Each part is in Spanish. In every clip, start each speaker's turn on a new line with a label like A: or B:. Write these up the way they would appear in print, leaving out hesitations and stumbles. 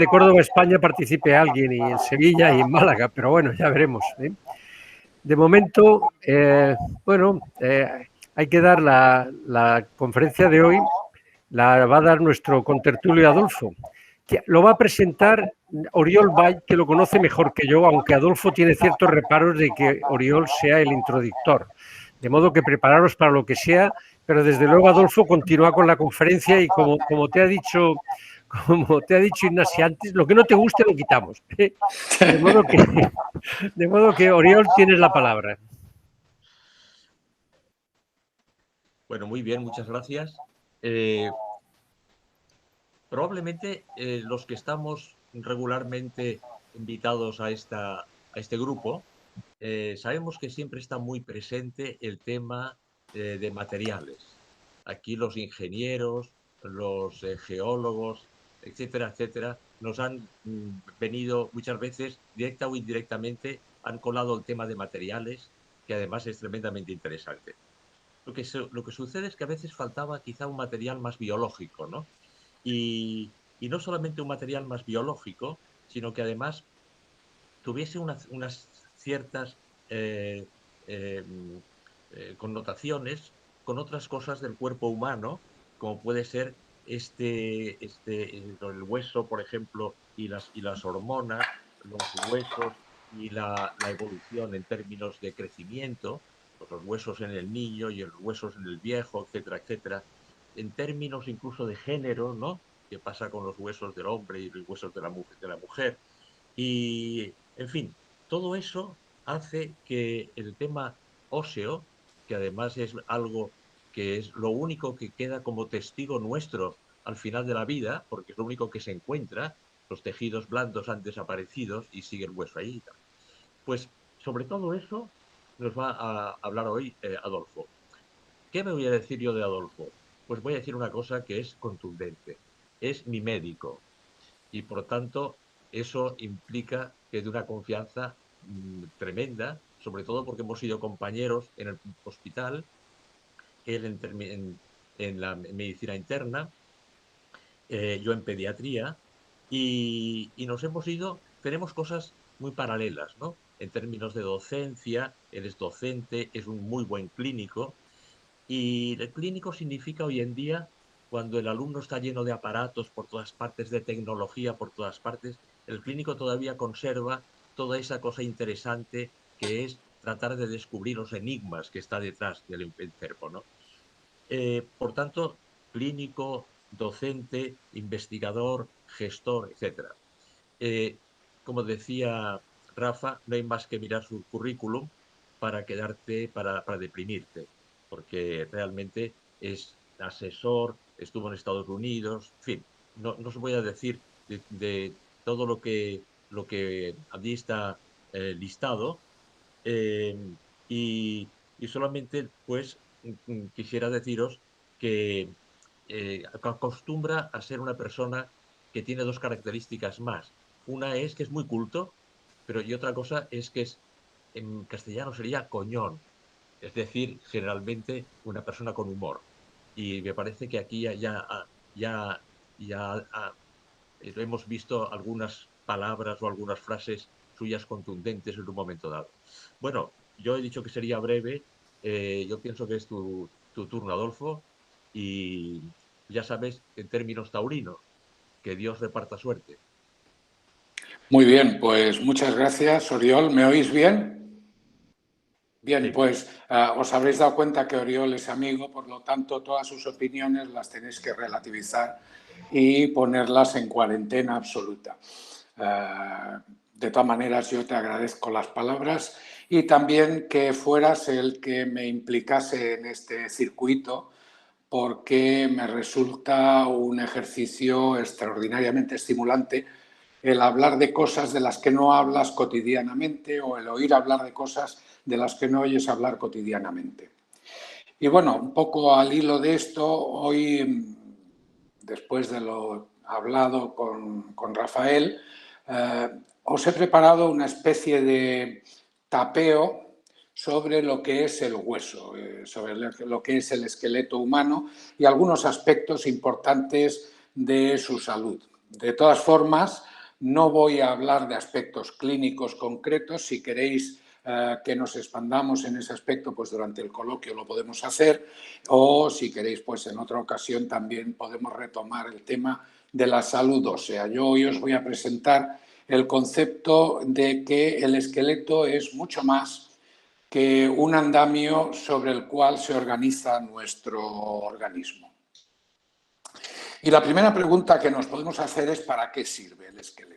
A: de Córdoba, España, participe alguien, y en Sevilla y en Málaga, pero bueno, ya veremos, ¿eh? De momento, hay que dar la conferencia de hoy, la va a dar nuestro contertulio Adolfo, que lo va a presentar Oriol Vall, que lo conoce mejor que yo, aunque Adolfo tiene ciertos reparos de que Oriol sea el introductor. De modo que prepararos para lo que sea, pero desde luego Adolfo continúa con la conferencia y como te ha dicho Ignacio antes, lo que no te guste lo quitamos. De modo que Oriol, tienes la palabra.
B: Bueno, muy bien, muchas gracias. Probablemente los que estamos regularmente invitados a este grupo, sabemos que siempre está muy presente el tema de materiales. Aquí los ingenieros, los geólogos, etcétera, etcétera, nos han venido muchas veces, directa o indirectamente, han colado el tema de materiales, que además es tremendamente interesante. Lo que sucede es que a veces faltaba quizá un material más biológico, ¿no? Y no solamente un material más biológico, sino que además tuviese unas ciertas eh, eh, connotaciones con otras cosas del cuerpo humano, como puede ser el hueso, por ejemplo, y las hormonas, los huesos y la evolución en términos de crecimiento, pues los huesos en el niño y los huesos en el viejo, etcétera, etcétera, en términos incluso de género, ¿no? ¿Qué pasa con los huesos del hombre y los huesos de la mujer? Y, en fin, todo eso hace que el tema óseo, que además es algo que es lo único que queda como testigo nuestro al final de la vida, porque es lo único que se encuentra, los tejidos blandos han desaparecido y sigue el hueso ahí. Pues sobre todo eso nos va a hablar hoy Adolfo. ¿Qué me voy a decir yo de Adolfo? Pues voy a decir una cosa que es contundente. Es mi médico y por tanto eso implica que de una confianza tremenda, sobre todo porque hemos sido compañeros en el hospital, él en la medicina interna, yo en pediatría, y nos hemos ido, tenemos cosas muy paralelas, ¿no? En términos de docencia, él es docente, es un muy buen clínico, y el clínico significa hoy en día, cuando el alumno está lleno de aparatos por todas partes, de tecnología por todas partes, el clínico todavía conserva toda esa cosa interesante que es tratar de descubrir los enigmas que está detrás del enfermo, ¿no? Por tanto, clínico, docente, investigador, gestor, etcétera. Eh, Como decía Rafa, no hay más que mirar su currículum para quedarte, para deprimirte, porque realmente es asesor, estuvo en Estados Unidos, en fin, no os voy a decir de todo lo que allí está listado, eh, y solamente pues quisiera deciros que acostumbra a ser una persona que tiene dos características más. Una es que es muy culto, pero y otra cosa es que en castellano sería coñón, es decir, generalmente una persona con humor. Y me parece que aquí ya, ya hemos visto algunas palabras o algunas frases suyas contundentes en un momento dado. Bueno, yo he dicho que sería breve, yo pienso que es tu turno, Adolfo, y ya sabes, en términos taurinos, que Dios reparta suerte.
C: Muy bien, pues muchas gracias, Oriol. ¿Me oís bien? Bien,
B: Sí.
C: pues os habréis dado cuenta que Oriol es amigo, por lo tanto todas sus opiniones las tenéis que relativizar y ponerlas en cuarentena absoluta. De todas maneras, yo te agradezco las palabras y también que fueras el que me implicase en este circuito, porque me resulta un ejercicio extraordinariamente estimulante el hablar de cosas de las que no hablas cotidianamente o el oír hablar de cosas de las que no oyes hablar cotidianamente. Y bueno, un poco al hilo de esto, hoy, después de lo hablado con Rafael, os he preparado una especie de tapeo sobre lo que es el hueso, sobre lo que es el esqueleto humano y algunos aspectos importantes de su salud. De todas formas, No voy a hablar de aspectos clínicos concretos. Si queréis que nos expandamos en ese aspecto, pues durante el coloquio lo podemos hacer, o si queréis, pues en otra ocasión también podemos retomar el tema de la salud ósea. Yo hoy os voy a presentar el concepto de que el esqueleto es mucho más que un andamio sobre el cual se organiza nuestro organismo. Y la primera pregunta que nos podemos hacer es ¿para qué sirve el esqueleto?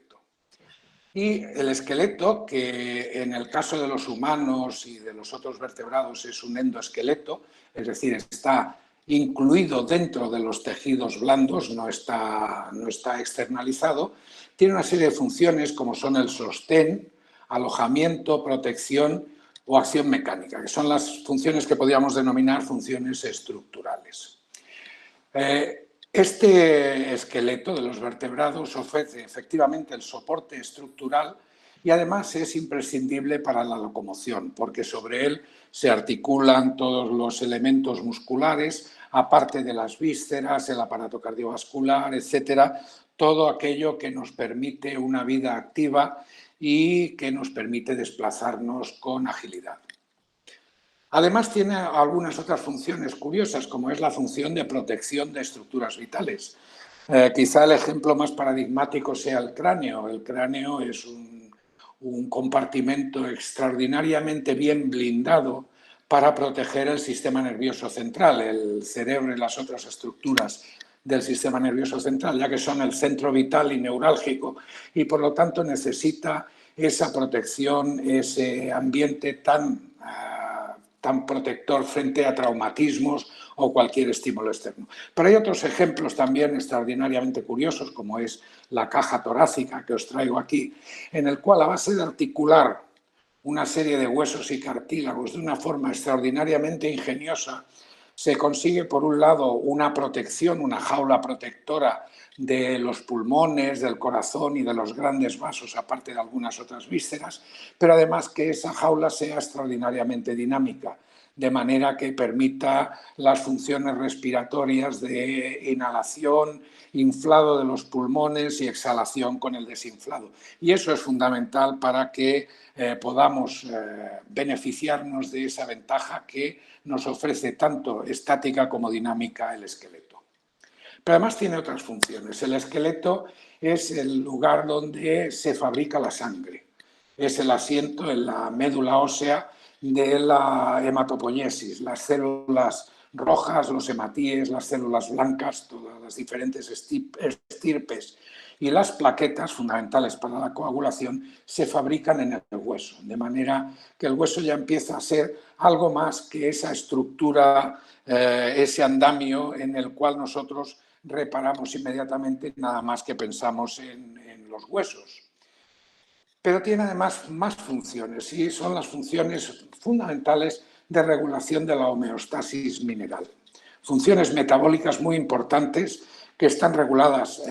C: Y el esqueleto, que en el caso de los humanos y de los otros vertebrados es un endoesqueleto, es decir, está incluido dentro de los tejidos blandos, no está externalizado, tiene una serie de funciones como son el sostén, alojamiento, protección o acción mecánica, que son las funciones que podríamos denominar funciones estructurales. Este esqueleto de los vertebrados ofrece efectivamente el soporte estructural y además es imprescindible para la locomoción, porque sobre él se articulan todos los elementos musculares, aparte de las vísceras, el aparato cardiovascular, etcétera, todo aquello que nos permite una vida activa y que nos permite desplazarnos con agilidad. Además, tiene algunas otras funciones curiosas, como es la función de protección de estructuras vitales. Quizá el ejemplo más paradigmático sea el cráneo. El cráneo es un compartimento extraordinariamente bien blindado para proteger el sistema nervioso central, el cerebro y las otras estructuras del sistema nervioso central, ya que son el centro vital y neurálgico y, por lo tanto, necesita esa protección, ese ambiente tan protector frente a traumatismos o cualquier estímulo externo. Pero hay otros ejemplos también extraordinariamente curiosos, como es la caja torácica que os traigo aquí, en el cual a base de articular una serie de huesos y cartílagos de una forma extraordinariamente ingeniosa, se consigue, por un lado, una protección, una jaula protectora de los pulmones, del corazón y de los grandes vasos, aparte de algunas otras vísceras, pero además que esa jaula sea extraordinariamente dinámica, de manera que permita las funciones respiratorias de inhalación, inflado de los pulmones y exhalación con el desinflado. Y eso es fundamental para que podamos beneficiarnos de esa ventaja que nos ofrece tanto estática como dinámica el esqueleto. Pero además tiene otras funciones. El esqueleto es el lugar donde se fabrica la sangre. Es el asiento en la médula ósea de la hematopoiesis, las células rojas, los hematíes, las células blancas, todas las diferentes estirpes y las plaquetas fundamentales para la coagulación se fabrican en el hueso, de manera que el hueso ya empieza a ser algo más que esa estructura, ese andamio en el cual nosotros reparamos inmediatamente nada más que pensamos en los huesos. Pero tiene además más funciones y son las funciones fundamentales de regulación de la homeostasis mineral. Funciones metabólicas muy importantes que están reguladas,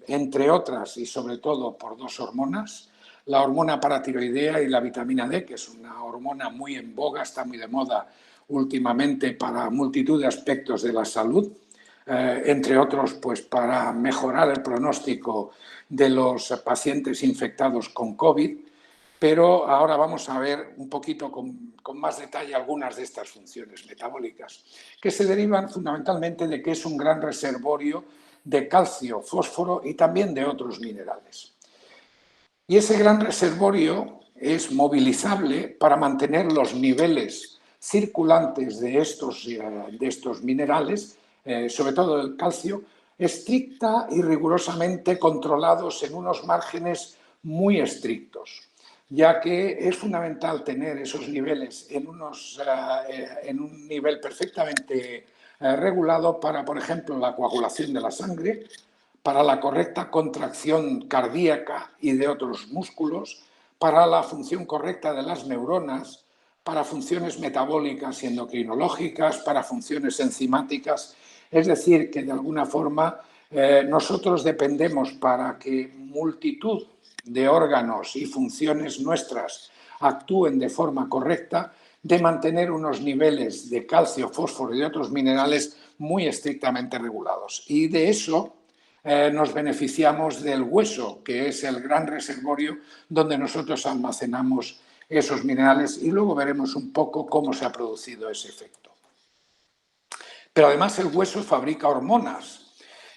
C: entre otras y sobre todo por dos hormonas, la hormona paratiroidea y la vitamina D, que es una hormona muy en boga, está muy de moda últimamente para multitud de aspectos de la salud, entre otros pues para mejorar el pronóstico de los pacientes infectados con COVID, pero ahora vamos a ver un poquito con más detalle algunas de estas funciones metabólicas, que se derivan fundamentalmente de que es un gran reservorio de calcio, fósforo y también de otros minerales. Y ese gran reservorio es movilizable para mantener los niveles circulantes de estos minerales, sobre todo el calcio, estricta y rigurosamente controlados en unos márgenes muy estrictos, ya que es fundamental tener esos niveles en un nivel perfectamente regulado para, por ejemplo, la coagulación de la sangre, para la correcta contracción cardíaca y de otros músculos, para la función correcta de las neuronas, para funciones metabólicas y endocrinológicas, para funciones enzimáticas. Es decir, que de alguna forma nosotros dependemos para que multitud de órganos y funciones nuestras actúen de forma correcta, de mantener unos niveles de calcio, fósforo y de otros minerales muy estrictamente regulados. Y de eso nos beneficiamos del hueso, que es el gran reservorio donde nosotros almacenamos esos minerales, y luego veremos un poco cómo se ha producido ese efecto. Pero además el hueso fabrica hormonas,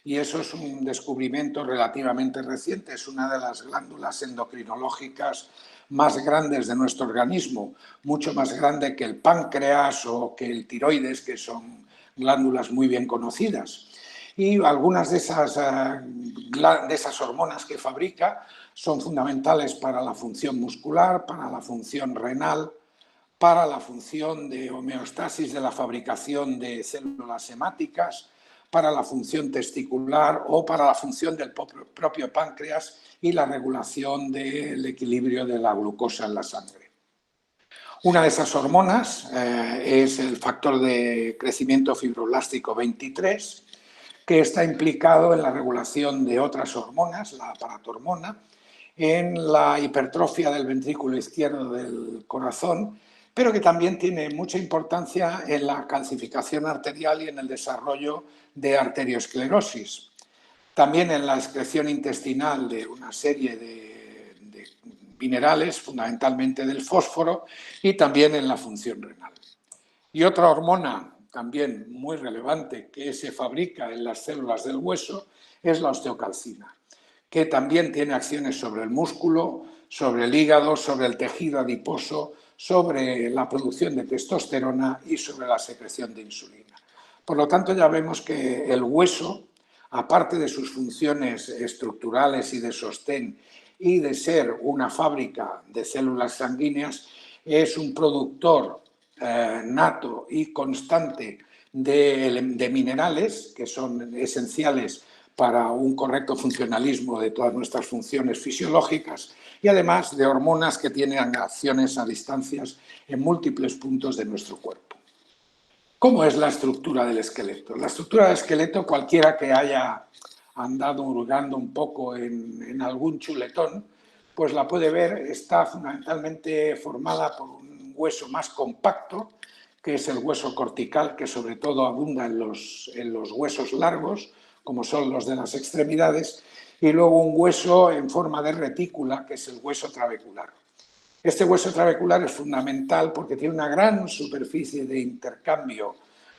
C: y eso es un descubrimiento relativamente reciente. Es una de las glándulas endocrinológicas más grandes de nuestro organismo, mucho más grande que el páncreas o que el tiroides, que son glándulas muy bien conocidas. Y algunas de esas hormonas que fabrica son fundamentales para la función muscular, para la función renal, para la función de homeostasis de la fabricación de células hemáticas, para la función testicular o para la función del propio páncreas y la regulación del equilibrio de la glucosa en la sangre. Una de esas hormonas es el factor de crecimiento fibroblástico 23, que está implicado en la regulación de otras hormonas, la aparatormona, en la hipertrofia del ventrículo izquierdo del corazón, pero que también tiene mucha importancia en la calcificación arterial y en el desarrollo de arteriosclerosis. También en la excreción intestinal de una serie de minerales, fundamentalmente del fósforo, y también en la función renal. Y otra hormona también muy relevante que se fabrica en las células del hueso es la osteocalcina, que también tiene acciones sobre el músculo, sobre el hígado, sobre el tejido adiposo, sobre la producción de testosterona y sobre la secreción de insulina. Por lo tanto, ya vemos que el hueso, aparte de sus funciones estructurales y de sostén y de ser una fábrica de células sanguíneas, es un productor nato y constante de minerales que son esenciales para un correcto funcionalismo de todas nuestras funciones fisiológicas, y además de hormonas que tienen acciones a distancias en múltiples puntos de nuestro cuerpo. ¿Cómo es la estructura del esqueleto? La estructura del esqueleto, cualquiera que haya andado hurgando un poco en algún chuletón, pues la puede ver. Está fundamentalmente formada por un hueso más compacto, que es el hueso cortical, que sobre todo abunda en los huesos largos, como son los de las extremidades, y luego un hueso en forma de retícula, que es el hueso trabecular. Este hueso trabecular es fundamental porque tiene una gran superficie de intercambio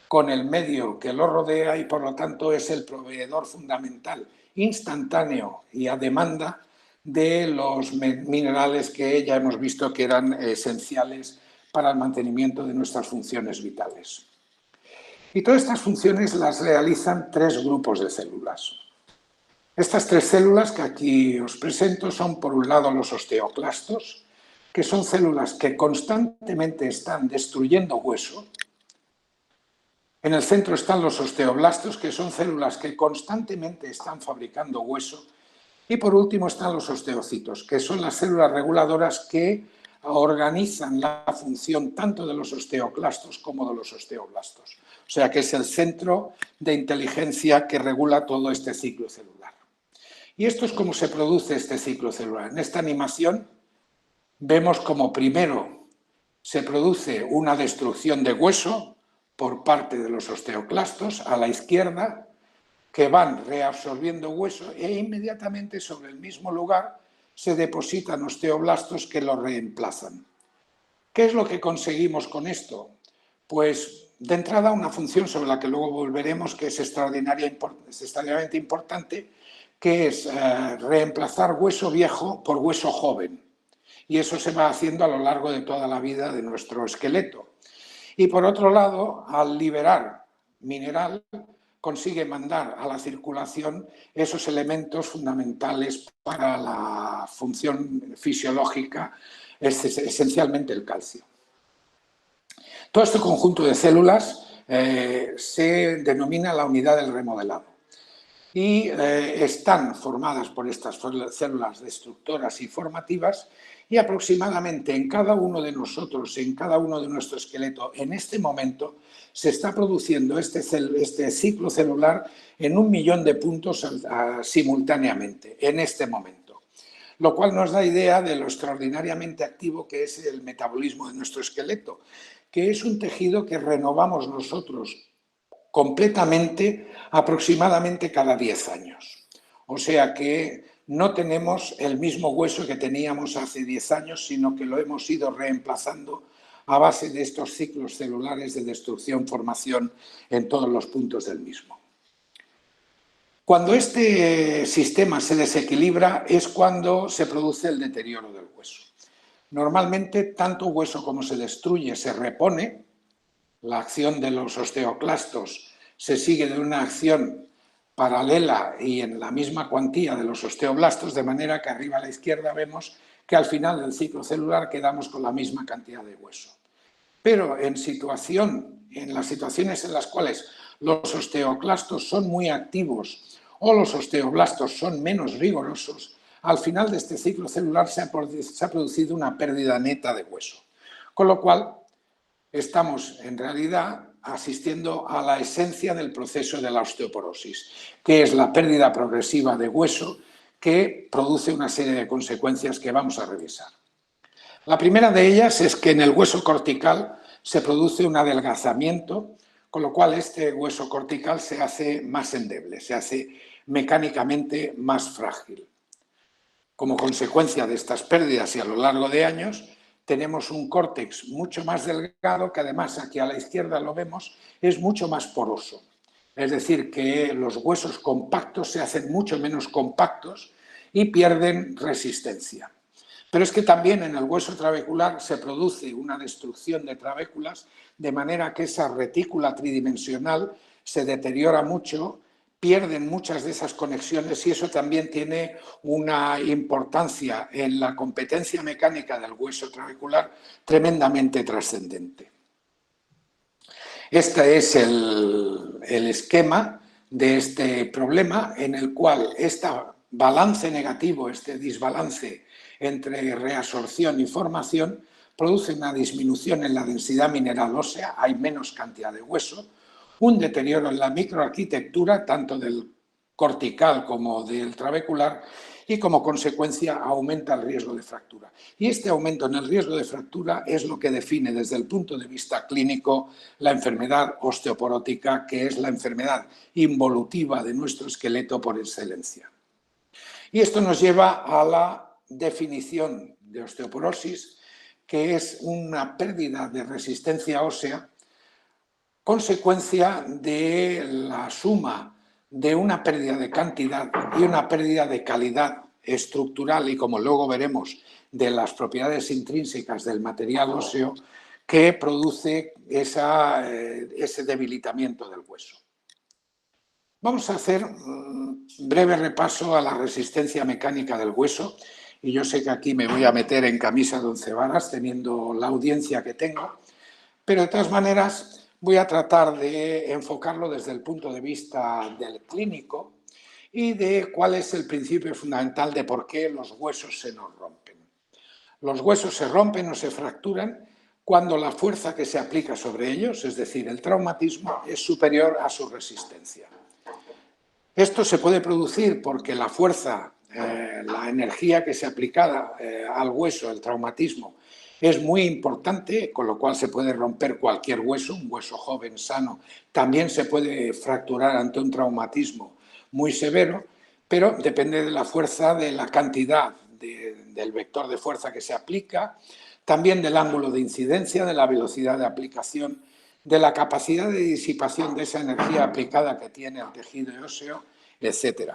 C: con el medio que lo rodea y por lo tanto es el proveedor fundamental, instantáneo y a demanda de los minerales que ya hemos visto que eran esenciales para el mantenimiento de nuestras funciones vitales. Y todas estas funciones las realizan tres grupos de células. Estas tres células que aquí os presento son, por un lado, los osteoclastos, que son células que constantemente están destruyendo hueso. En el centro están los osteoblastos, que son células que constantemente están fabricando hueso. Y por último están los osteocitos, que son las células reguladoras que organizan la función tanto de los osteoclastos como de los osteoblastos. O sea que es el centro de inteligencia que regula todo este ciclo celular. Y esto es cómo se produce este ciclo celular. En esta animación vemos como primero se produce una destrucción de hueso por parte de los osteoclastos a la izquierda, que van reabsorbiendo hueso, e inmediatamente sobre el mismo lugar se depositan osteoblastos que lo reemplazan. ¿Qué es lo que conseguimos con esto? Pues de entrada una función sobre la que luego volveremos, que es extraordinariamente importante, que es reemplazar hueso viejo por hueso joven. Y eso se va haciendo a lo largo de toda la vida de nuestro esqueleto. Y por otro lado, al liberar mineral, consigue mandar a la circulación esos elementos fundamentales para la función fisiológica, esencialmente el calcio. Todo este conjunto de células se denomina la unidad del remodelado y están formadas por estas células destructoras y formativas, y aproximadamente en cada uno de nosotros, en cada uno de nuestro esqueleto, en este momento se está produciendo este ciclo celular en 1 millón de puntos simultáneamente, en este momento. Lo cual nos da idea de lo extraordinariamente activo que es el metabolismo de nuestro esqueleto, que es un tejido que renovamos nosotros completamente aproximadamente cada 10 años. O sea que no tenemos el mismo hueso que teníamos hace 10 años, sino que lo hemos ido reemplazando a base de estos ciclos celulares de destrucción-formación en todos los puntos del mismo. Cuando este sistema se desequilibra es cuando se produce el deterioro del hueso. Normalmente, tanto hueso como se destruye se repone. La acción de los osteoclastos se sigue de una acción paralela y en la misma cuantía de los osteoblastos, de manera que arriba a la izquierda vemos que al final del ciclo celular quedamos con la misma cantidad de hueso. Pero en las situaciones en las cuales los osteoclastos son muy activos o los osteoblastos son menos vigorosos, al final de este ciclo celular se ha producido una pérdida neta de hueso. Con lo cual, estamos en realidad asistiendo a la esencia del proceso de la osteoporosis, que es la pérdida progresiva de hueso que produce una serie de consecuencias que vamos a revisar. La primera de ellas es que en el hueso cortical se produce un adelgazamiento, con lo cual este hueso cortical se hace más endeble, se hace mecánicamente más frágil. Como consecuencia de estas pérdidas y a lo largo de años, tenemos un córtex mucho más delgado que además aquí a la izquierda lo vemos, es mucho más poroso. Es decir, que los huesos compactos se hacen mucho menos compactos y pierden resistencia. Pero es que también en el hueso trabecular se produce una destrucción de trabéculas, de manera que esa retícula tridimensional se deteriora mucho, pierden muchas de esas conexiones y eso también tiene una importancia en la competencia mecánica del hueso trabecular tremendamente trascendente. Este es el esquema de este problema en el cual este balance negativo, este desbalance entre reabsorción y formación, produce una disminución en la densidad mineral ósea, hay menos cantidad de hueso, un deterioro en la microarquitectura, tanto del cortical como del trabecular, y como consecuencia aumenta el riesgo de fractura. Y este aumento en el riesgo de fractura es lo que define desde el punto de vista clínico la enfermedad osteoporótica, que es la enfermedad involutiva de nuestro esqueleto por excelencia. Y esto nos lleva a la definición de osteoporosis, que es una pérdida de resistencia ósea, consecuencia de la suma de una pérdida de cantidad y una pérdida de calidad estructural y, como luego veremos, de las propiedades intrínsecas del material óseo que produce ese debilitamiento del hueso. Vamos a hacer un breve repaso a la resistencia mecánica del hueso. Y yo sé que aquí me voy a meter en camisa de 11 varas, teniendo la audiencia que tengo, pero de todas maneras voy a tratar de enfocarlo desde el punto de vista del clínico y de cuál es el principio fundamental de por qué los huesos se nos rompen. Los huesos se rompen o se fracturan cuando la fuerza que se aplica sobre ellos, es decir, el traumatismo, es superior a su resistencia. Esto se puede producir porque la fuerza, la energía que se aplica al hueso, el traumatismo, es muy importante, con lo cual se puede romper cualquier hueso, un hueso joven, sano, también se puede fracturar ante un traumatismo muy severo, pero depende de la fuerza, de la cantidad del vector de fuerza que se aplica, también del ángulo de incidencia, de la velocidad de aplicación, de la capacidad de disipación de esa energía aplicada que tiene el tejido óseo, etc.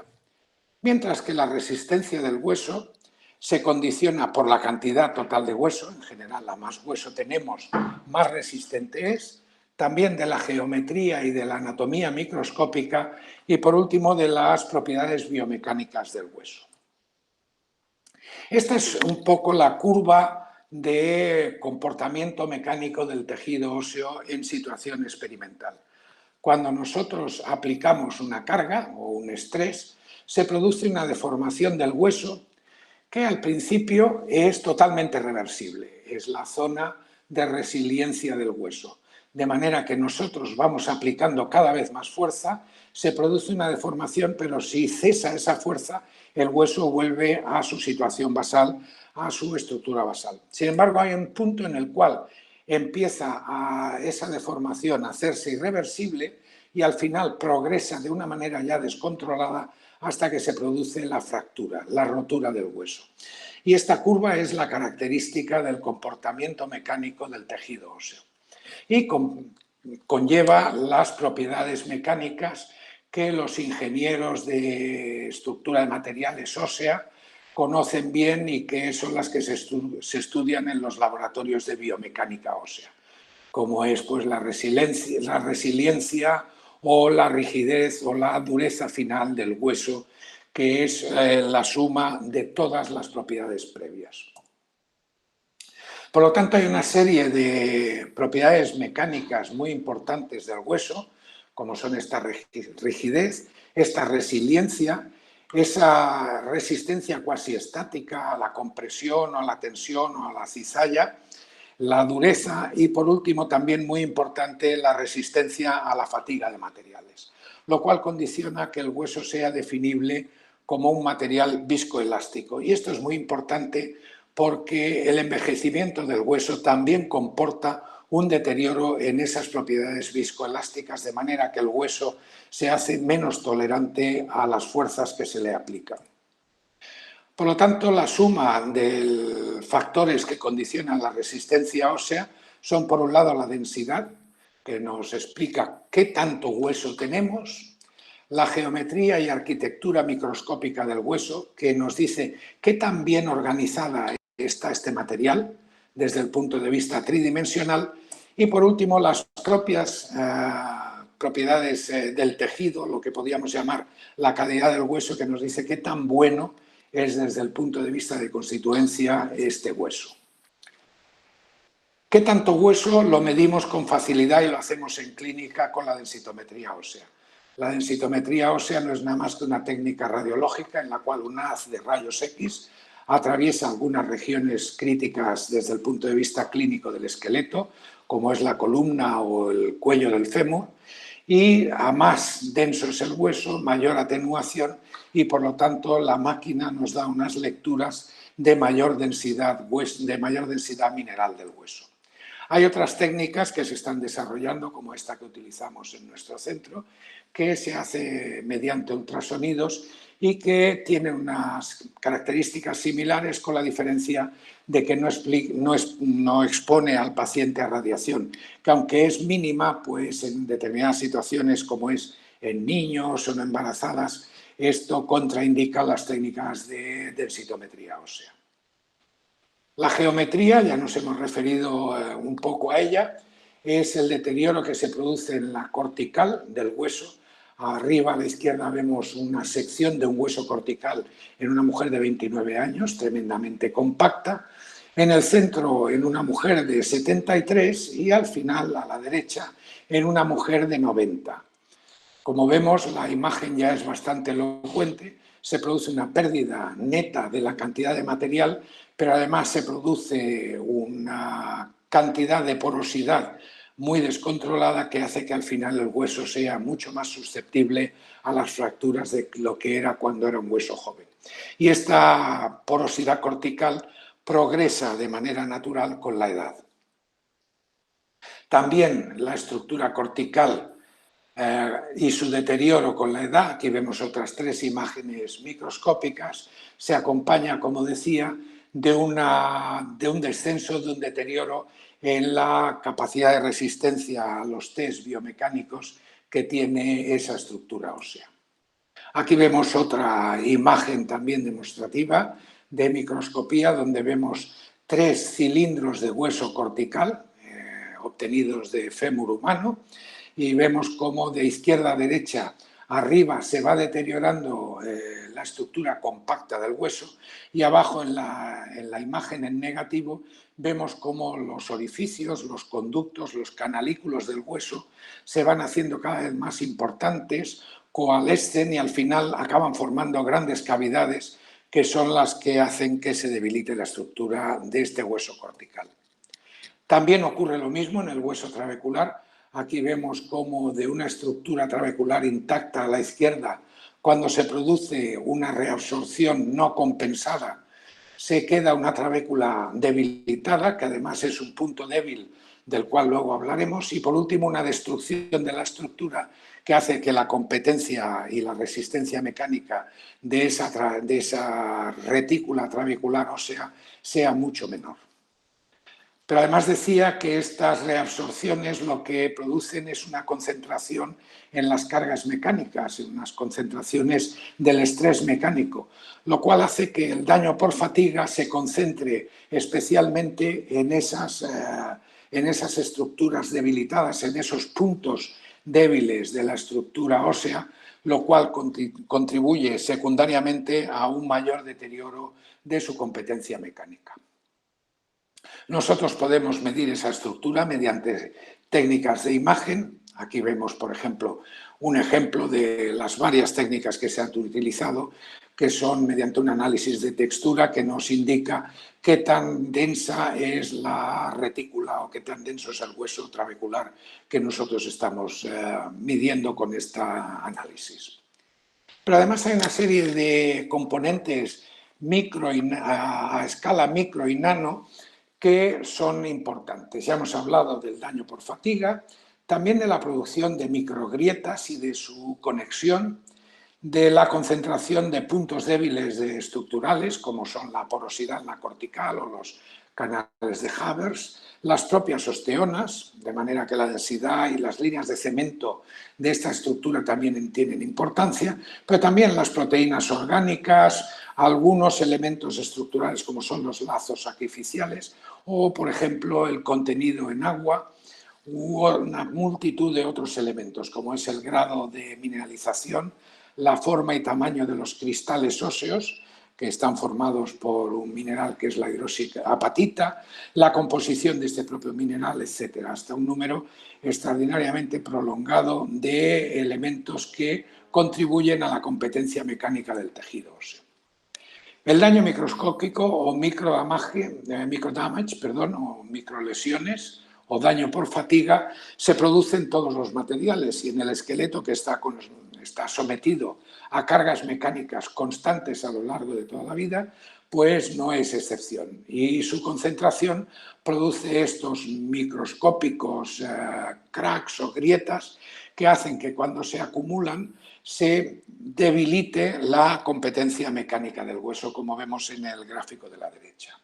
C: Mientras que la resistencia del hueso se condiciona por la cantidad total de hueso, en general, a más hueso tenemos, más resistente es, también de la geometría y de la anatomía microscópica y, por último, de las propiedades biomecánicas del hueso. Esta es un poco la curva de comportamiento mecánico del tejido óseo en situación experimental. Cuando nosotros aplicamos una carga o un estrés, se produce una deformación del hueso que al principio es totalmente reversible. Es la zona de resiliencia del hueso. De manera que nosotros vamos aplicando cada vez más fuerza, se produce una deformación, pero si cesa esa fuerza, el hueso vuelve a su situación basal, a su estructura basal. Sin embargo, hay un punto en el cual empieza esa deformación a hacerse irreversible y al final progresa de una manera ya descontrolada hasta que se produce la fractura, la rotura del hueso. Y esta curva es la característica del comportamiento mecánico del tejido óseo y conlleva las propiedades mecánicas que los ingenieros de estructura de materiales ósea conocen bien y que son las que se estudian en los laboratorios de biomecánica ósea, como es pues, la resiliencia o la rigidez o la dureza final del hueso, que es la suma de todas las propiedades previas. Por lo tanto, hay una serie de propiedades mecánicas muy importantes del hueso, como son esta rigidez, esta resiliencia, esa resistencia cuasi estática a la compresión o a la tensión o a la cizalla, la dureza y, por último, también muy importante, la resistencia a la fatiga de materiales, lo cual condiciona que el hueso sea definible como un material viscoelástico. Y esto es muy importante porque el envejecimiento del hueso también comporta un deterioro en esas propiedades viscoelásticas, de manera que el hueso se hace menos tolerante a las fuerzas que se le aplican. Por lo tanto, la suma de factores que condicionan la resistencia ósea son, por un lado, la densidad, que nos explica qué tanto hueso tenemos, la geometría y arquitectura microscópica del hueso, que nos dice qué tan bien organizada está este material desde el punto de vista tridimensional, y, por último, las propias propiedades del tejido, lo que podríamos llamar la calidad del hueso, que nos dice qué tan bueno es desde el punto de vista de constituencia este hueso. ¿Qué tanto hueso? Lo medimos con facilidad y lo hacemos en clínica con la densitometría ósea. La densitometría ósea no es nada más que una técnica radiológica en la cual un haz de rayos X atraviesa algunas regiones críticas desde el punto de vista clínico del esqueleto, como es la columna o el cuello del fémur, y a más denso es el hueso, mayor atenuación, y por lo tanto la máquina nos da unas lecturas de mayor densidad mineral del hueso. Hay otras técnicas que se están desarrollando, como esta que utilizamos en nuestro centro, que se hace mediante ultrasonidos y que tienen unas características similares, con la diferencia de que no expone al paciente a radiación, que aunque es mínima, pues en determinadas situaciones, como es en niños o en embarazadas, esto contraindica las técnicas de densitometría ósea. La geometría, ya nos hemos referido un poco a ella, es el deterioro que se produce en la cortical del hueso. Arriba a la izquierda vemos una sección de un hueso cortical en una mujer de 29 años, tremendamente compacta. En el centro, en una mujer de 73 y al final, a la derecha, en una mujer de 90. Como vemos, la imagen ya es bastante elocuente. Se produce una pérdida neta de la cantidad de material, pero además se produce una cantidad de porosidad muy descontrolada que hace que al final el hueso sea mucho más susceptible a las fracturas de lo que era cuando era un hueso joven. Y esta porosidad cortical progresa de manera natural con la edad. También la estructura cortical y su deterioro con la edad, aquí vemos otras 3 imágenes microscópicas, se acompaña, como decía, de un descenso, de un deterioro en la capacidad de resistencia a los test biomecánicos que tiene esa estructura ósea. Aquí vemos otra imagen también demostrativa de microscopía, donde vemos 3 cilindros de hueso cortical obtenidos de fémur humano, y vemos cómo de izquierda a derecha arriba se va deteriorando la estructura compacta del hueso, y abajo en la imagen en negativo vemos cómo los orificios, los conductos, los canalículos del hueso se van haciendo cada vez más importantes, coalescen y al final acaban formando grandes cavidades que son las que hacen que se debilite la estructura de este hueso cortical. También ocurre lo mismo en el hueso trabecular. Aquí vemos cómo de una estructura trabecular intacta a la izquierda, cuando se produce una reabsorción no compensada, se queda una trabécula debilitada, que además es un punto débil del cual luego hablaremos, y por último una destrucción de la estructura que hace que la competencia y la resistencia mecánica de esa retícula trabecular ósea sea mucho menor. Pero además decía que estas reabsorciones lo que producen es una concentración en las cargas mecánicas, en unas concentraciones del estrés mecánico, lo cual hace que el daño por fatiga se concentre especialmente en esas estructuras debilitadas, en esos puntos débiles de la estructura ósea, lo cual contribuye secundariamente a un mayor deterioro de su competencia mecánica. Nosotros podemos medir esa estructura mediante técnicas de imagen. Aquí vemos, por ejemplo, un ejemplo de las varias técnicas que se han utilizado, que son mediante un análisis de textura que nos indica qué tan densa es la retícula o qué tan denso es el hueso trabecular que nosotros estamos midiendo con este análisis. Pero además hay una serie de componentes a escala micro y nano que son importantes. Ya hemos hablado del daño por fatiga, también de la producción de microgrietas y de su conexión, de la concentración de puntos débiles estructurales, como son la porosidad en la cortical o los canales de Havers, las propias osteonas, de manera que la densidad y las líneas de cemento de esta estructura también tienen importancia, pero también las proteínas orgánicas, algunos elementos estructurales como son los lazos sacrificiales o, por ejemplo, el contenido en agua u una multitud de otros elementos, como es el grado de mineralización, la forma y tamaño de los cristales óseos, que están formados por un mineral que es la hidroxiapatita, la composición de este propio mineral, etc., hasta un número extraordinariamente prolongado de elementos que contribuyen a la competencia mecánica del tejido óseo. El daño microscópico o microdamage, o microlesiones o daño por fatiga se produce en todos los materiales y en el esqueleto que está sometido a cargas mecánicas constantes a lo largo de toda la vida, pues no es excepción. Y su concentración produce estos microscópicos cracks o grietas que hacen que cuando se acumulan se debilite la competencia mecánica del hueso, como vemos en el gráfico de la derecha.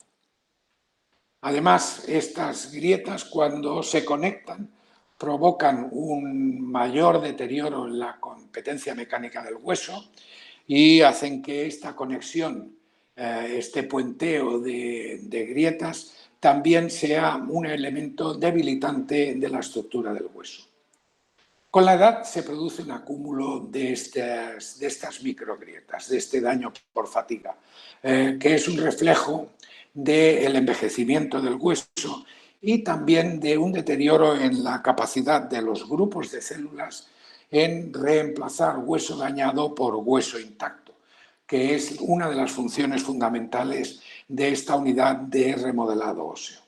C: Además, estas grietas, cuando se conectan, provocan un mayor deterioro en la competencia mecánica del hueso y hacen que esta conexión, este puenteo de grietas, también sea un elemento debilitante de la estructura del hueso. Con la edad se produce un acúmulo de estas microgrietas, de este daño por fatiga, que es un reflejo del envejecimiento del hueso y también de un deterioro en la capacidad de los grupos de células en reemplazar hueso dañado por hueso intacto, que es una de las funciones fundamentales de esta unidad de remodelado óseo.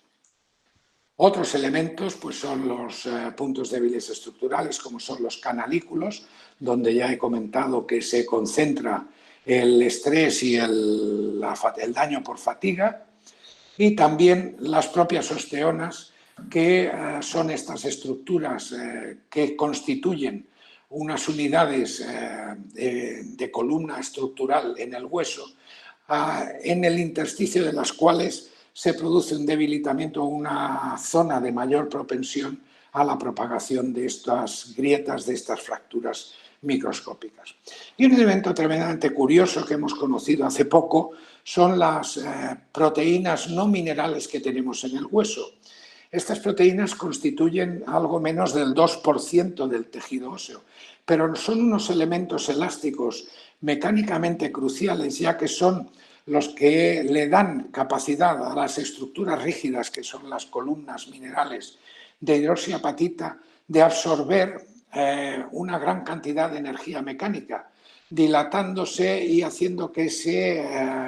C: Otros elementos pues son los puntos débiles estructurales, como son los canalículos, donde ya he comentado que se concentra el estrés y el daño por fatiga, y también las propias osteonas, que son estas estructuras que constituyen unas unidades de columna estructural en el hueso, en el intersticio de las cuales se produce un debilitamiento, una zona de mayor propensión a la propagación de estas grietas, de estas fracturas microscópicas. Y un elemento tremendamente curioso que hemos conocido hace poco son las proteínas no minerales que tenemos en el hueso. Estas proteínas constituyen algo menos del 2% del tejido óseo, pero son unos elementos elásticos mecánicamente cruciales, ya que son los que le dan capacidad a las estructuras rígidas, que son las columnas minerales de hidroxiapatita, de absorber una gran cantidad de energía mecánica, dilatándose y haciendo que se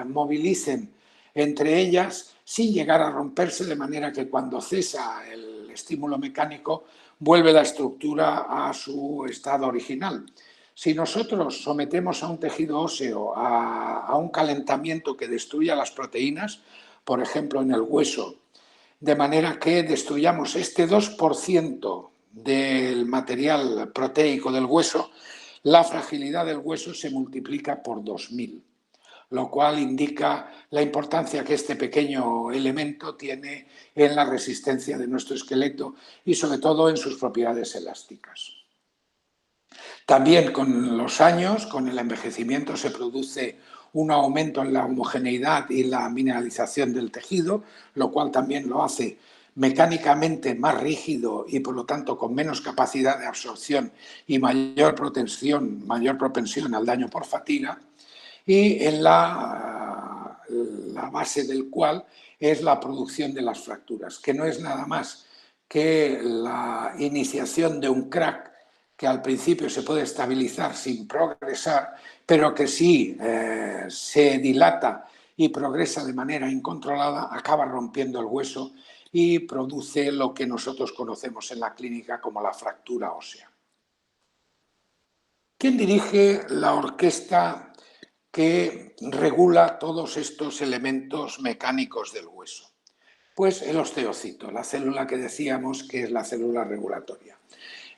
C: movilicen entre ellas sin llegar a romperse, de manera que cuando cesa el estímulo mecánico vuelve la estructura a su estado original. Si nosotros sometemos a un tejido óseo a un calentamiento que destruya las proteínas, por ejemplo en el hueso, de manera que destruyamos este 2% del material proteico del hueso, la fragilidad del hueso se multiplica por 2000, lo cual indica la importancia que este pequeño elemento tiene en la resistencia de nuestro esqueleto y sobre todo en sus propiedades elásticas. También con los años, con el envejecimiento, se produce un aumento en la homogeneidad y la mineralización del tejido, lo cual también lo hace mecánicamente más rígido y por lo tanto con menos capacidad de absorción y mayor propensión al daño por fatiga, y en la base del cual es la producción de las fracturas, que no es nada más que la iniciación de un crack que al principio se puede estabilizar sin progresar, pero que si se dilata y progresa de manera incontrolada, acaba rompiendo el hueso y produce lo que nosotros conocemos en la clínica como la fractura ósea. ¿Quién dirige la orquesta que regula todos estos elementos mecánicos del hueso? Pues el osteocito, la célula que decíamos que es la célula regulatoria.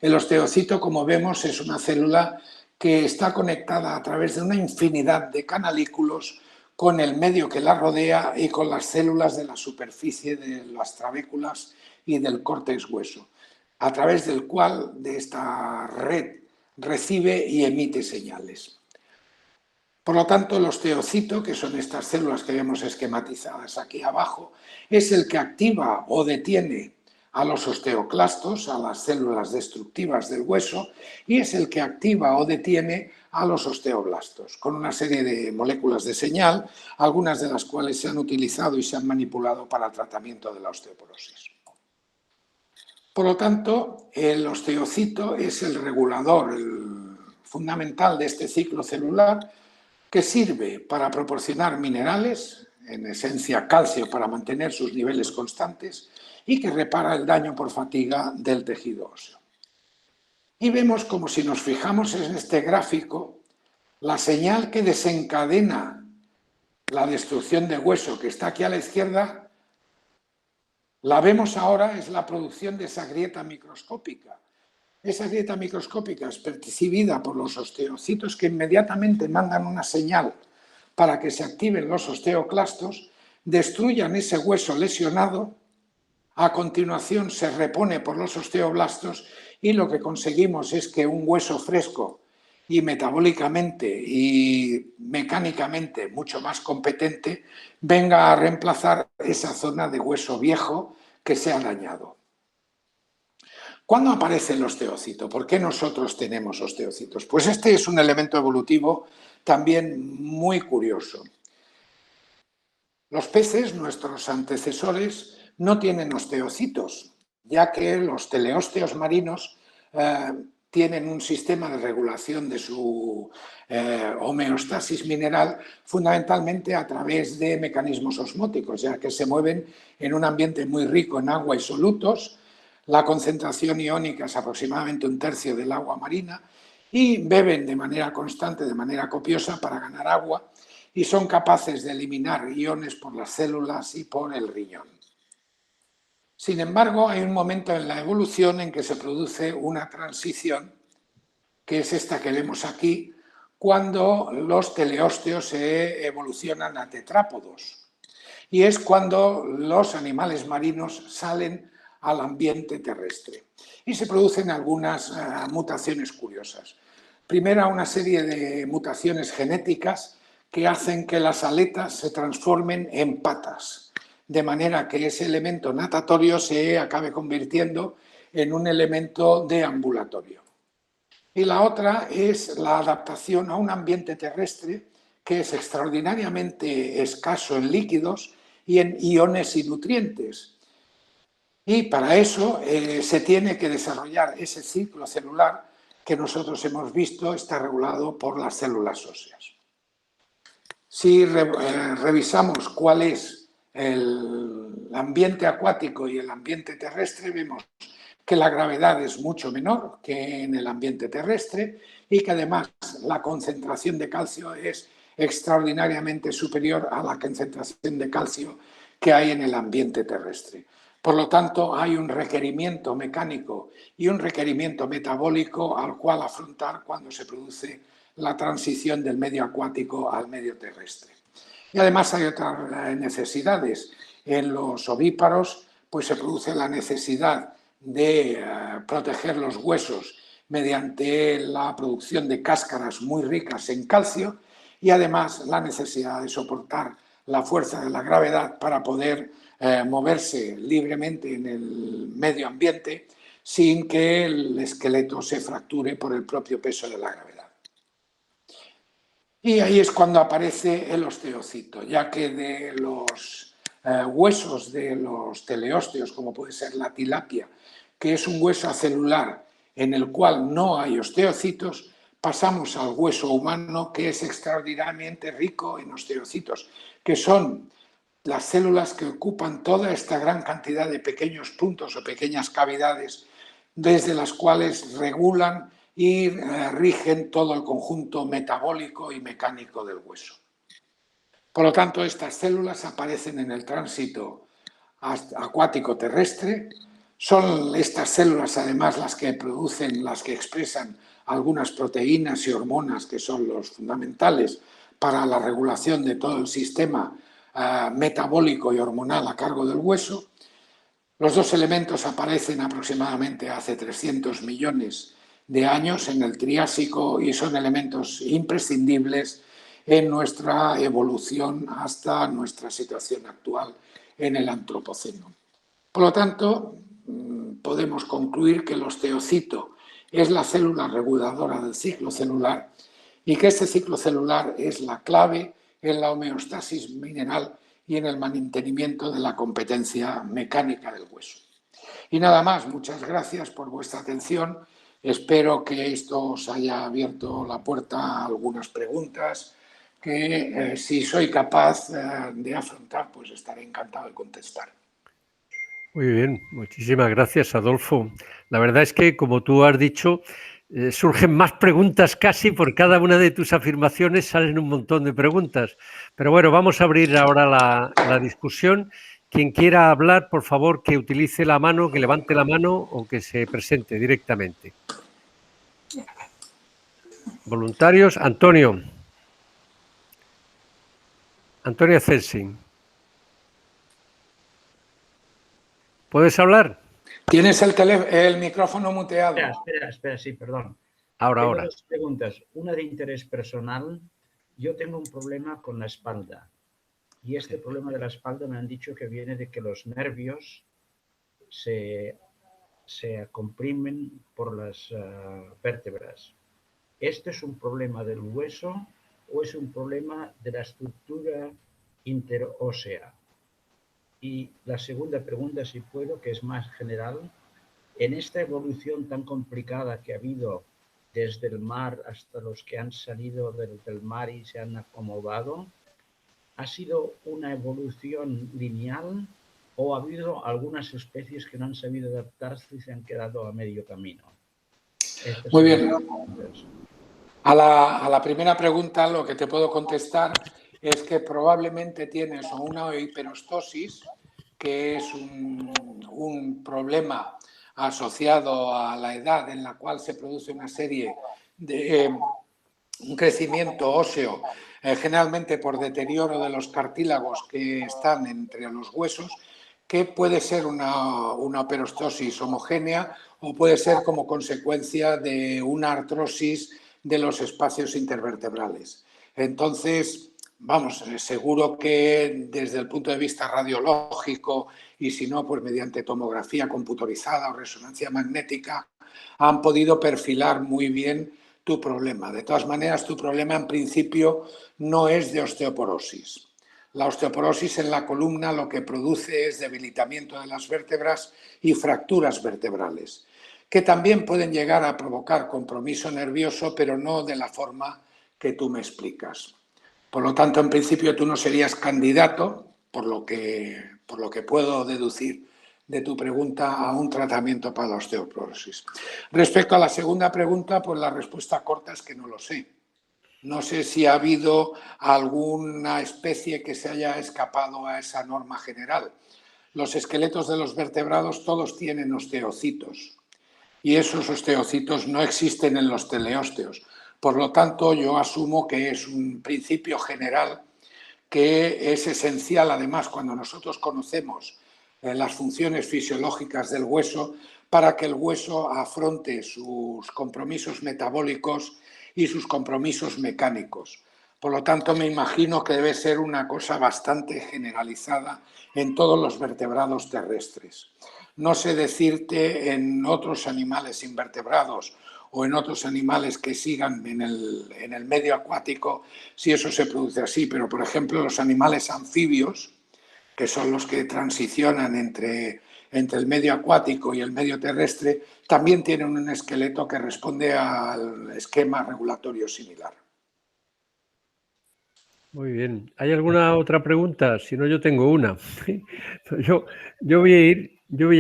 C: El osteocito, como vemos, es una célula que está conectada a través de una infinidad de canalículos con el medio que la rodea y con las células de la superficie de las trabéculas y del córtex hueso, a través del cual de esta red recibe y emite señales. Por lo tanto, el osteocito, que son estas células que vemos esquematizadas aquí abajo, es el que activa o detiene a los osteoclastos, a las células destructivas del hueso, y es el que activa o detiene a los osteoblastos, con una serie de moléculas de señal, algunas de las cuales se han utilizado y se han manipulado para el tratamiento de la osteoporosis. Por lo tanto, el osteocito es el regulador fundamental de este ciclo celular, que sirve para proporcionar minerales, en esencia calcio para mantener sus niveles constantes, y que repara el daño por fatiga del tejido óseo. Y vemos como si nos fijamos en este gráfico, la señal que desencadena la destrucción de hueso que está aquí a la izquierda, la vemos ahora, es la producción de esa grieta microscópica. Esa grieta microscópica es percibida por los osteocitos que inmediatamente mandan una señal para que se activen los osteoclastos, destruyan ese hueso lesionado, a continuación se repone por los osteoblastos y lo que conseguimos es que un hueso fresco y metabólicamente y mecánicamente mucho más competente venga a reemplazar esa zona de hueso viejo que se ha dañado. ¿Cuándo aparece el osteocito? ¿Por qué nosotros tenemos osteocitos? Pues este es un elemento evolutivo también muy curioso. Los peces, nuestros antecesores, no tienen osteocitos, ya que los teleósteos marinos tienen un sistema de regulación de su homeostasis mineral fundamentalmente a través de mecanismos osmóticos, ya que se mueven en un ambiente muy rico en agua y solutos. La concentración iónica es aproximadamente 1/3 del agua marina y beben de manera constante, de manera copiosa para ganar agua y son capaces de eliminar iones por las células y por el riñón. Sin embargo, hay un momento en la evolución en que se produce una transición, que es esta que vemos aquí, cuando los teleósteos se evolucionan a tetrápodos. Y es cuando los animales marinos salen al ambiente terrestre. Y se producen algunas mutaciones curiosas. Primero, una serie de mutaciones genéticas que hacen que las aletas se transformen en patas, de manera que ese elemento natatorio se acabe convirtiendo en un elemento deambulatorio. Y la otra es la adaptación a un ambiente terrestre que es extraordinariamente escaso en líquidos y en iones y nutrientes. Y para eso se tiene que desarrollar ese ciclo celular que nosotros hemos visto está regulado por las células óseas. Si revisamos cuál es el ambiente acuático y el ambiente terrestre, vemos que la gravedad es mucho menor que en el ambiente terrestre y que además la concentración de calcio es extraordinariamente superior a la concentración de calcio que hay en el ambiente terrestre. Por lo tanto, hay un requerimiento mecánico y un requerimiento metabólico al cual afrontar cuando se produce la transición del medio acuático al medio terrestre. Y además hay otras necesidades. En los ovíparos pues se produce la necesidad de proteger los huesos mediante la producción de cáscaras muy ricas en calcio y además la necesidad de soportar la fuerza de la gravedad para poder moverse libremente en el medio ambiente sin que el esqueleto se fracture por el propio peso de la gravedad. Y ahí es cuando aparece el osteocito, ya que de los huesos de los teleósteos, como puede ser la tilapia, que es un hueso acelular en el cual no hay osteocitos, pasamos al hueso humano, que es extraordinariamente rico en osteocitos, que son las células que ocupan toda esta gran cantidad de pequeños puntos o pequeñas cavidades, desde las cuales regulan y rigen todo el conjunto metabólico y mecánico del hueso. Por lo tanto, estas células aparecen en el tránsito acuático terrestre. Son estas células, además, las que producen, las que expresan algunas proteínas y hormonas que son los fundamentales para la regulación de todo el sistema metabólico y hormonal a cargo del hueso. Los dos elementos aparecen aproximadamente hace 300 millones de años en el Triásico y son elementos imprescindibles en nuestra evolución hasta nuestra situación actual en el Antropoceno. Por lo tanto, podemos concluir que el osteocito es la célula reguladora del ciclo celular y que este ciclo celular es la clave en la homeostasis mineral y en el mantenimiento de la competencia mecánica del hueso. Y nada más, muchas gracias por vuestra atención. Espero que esto os haya abierto la puerta a algunas preguntas que si soy capaz de afrontar, pues estaré encantado de contestar.
A: Muy bien, muchísimas gracias, Adolfo. La verdad es que, como tú has dicho, surgen más preguntas casi por cada una de tus afirmaciones, salen un montón de preguntas. Pero bueno, vamos a abrir ahora la discusión. Quien quiera hablar, por favor, que utilice la mano, que levante la mano o que se presente directamente. Voluntarios, Antonio. Antonio Celsi. ¿Puedes hablar?
C: Tienes el micrófono muteado.
D: Espera, sí, perdón.
A: Ahora.
D: Tengo dos preguntas. Una de interés personal. Yo tengo un problema con la espalda. Y este problema de la espalda me han dicho que viene de que los nervios se comprimen por las vértebras. ¿Este es un problema del hueso o es un problema de la estructura interósea? Y la segunda pregunta, si puedo, que es más general, en esta evolución tan complicada que ha habido desde el mar hasta los que han salido del mar y se han acomodado, ¿ha sido una evolución lineal o ha habido algunas especies que no han sabido adaptarse y se han quedado a medio camino?
C: Muy bien. A la primera pregunta lo que te puedo contestar es que probablemente tienes una hiperostosis, que es un problema asociado a la edad en la cual se produce una serie de un crecimiento óseo, generalmente por deterioro de los cartílagos que están entre los huesos, que puede ser una hiperostosis homogénea o puede ser como consecuencia de una artrosis de los espacios intervertebrales. Entonces, vamos, seguro que desde el punto de vista radiológico y si no, pues mediante tomografía computerizada o resonancia magnética, han podido perfilar muy bien tu problema. De todas maneras, tu problema en principio no es de osteoporosis. La osteoporosis en la columna lo que produce es debilitamiento de las vértebras y fracturas vertebrales, que también pueden llegar a provocar compromiso nervioso, pero no de la forma que tú me explicas. Por lo tanto, en principio tú no serías candidato, por lo que puedo deducir de tu pregunta, a un tratamiento para la osteoporosis. Respecto a la segunda pregunta, pues la respuesta corta es que no lo sé. No sé si ha habido alguna especie que se haya escapado a esa norma general. los esqueletos de los vertebrados todos tienen osteocitos y esos osteocitos no existen en los teleósteos. Por lo tanto, yo asumo que es un principio general que es esencial, además, cuando nosotros conocemos las funciones fisiológicas del hueso, para que el hueso afronte sus compromisos metabólicos y sus compromisos mecánicos. Por lo tanto, me imagino que debe ser una cosa bastante generalizada en todos los vertebrados terrestres. No sé decirte en otros animales invertebrados o en otros animales que sigan en el medio acuático si eso se produce así, pero por ejemplo los animales anfibios, que son los que transicionan entre el medio acuático y el medio terrestre, también tienen un esqueleto que responde al esquema regulatorio similar.
A: Muy bien. ¿Hay alguna otra pregunta? Si no, yo tengo una. Yo voy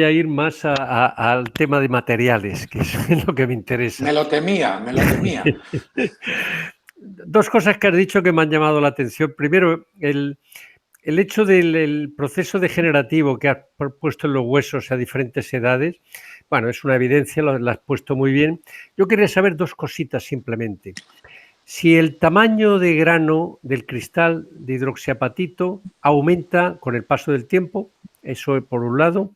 A: a ir más al tema de materiales, que es lo que me interesa.
C: Me lo temía, me lo temía.
A: Dos cosas que has dicho que me han llamado la atención. Primero, el hecho del proceso degenerativo que has puesto en los huesos a diferentes edades, bueno, es una evidencia, lo has puesto muy bien. Yo quería saber dos cositas simplemente. Si el tamaño de grano del cristal de hidroxiapatito aumenta con el paso del tiempo, eso por un lado.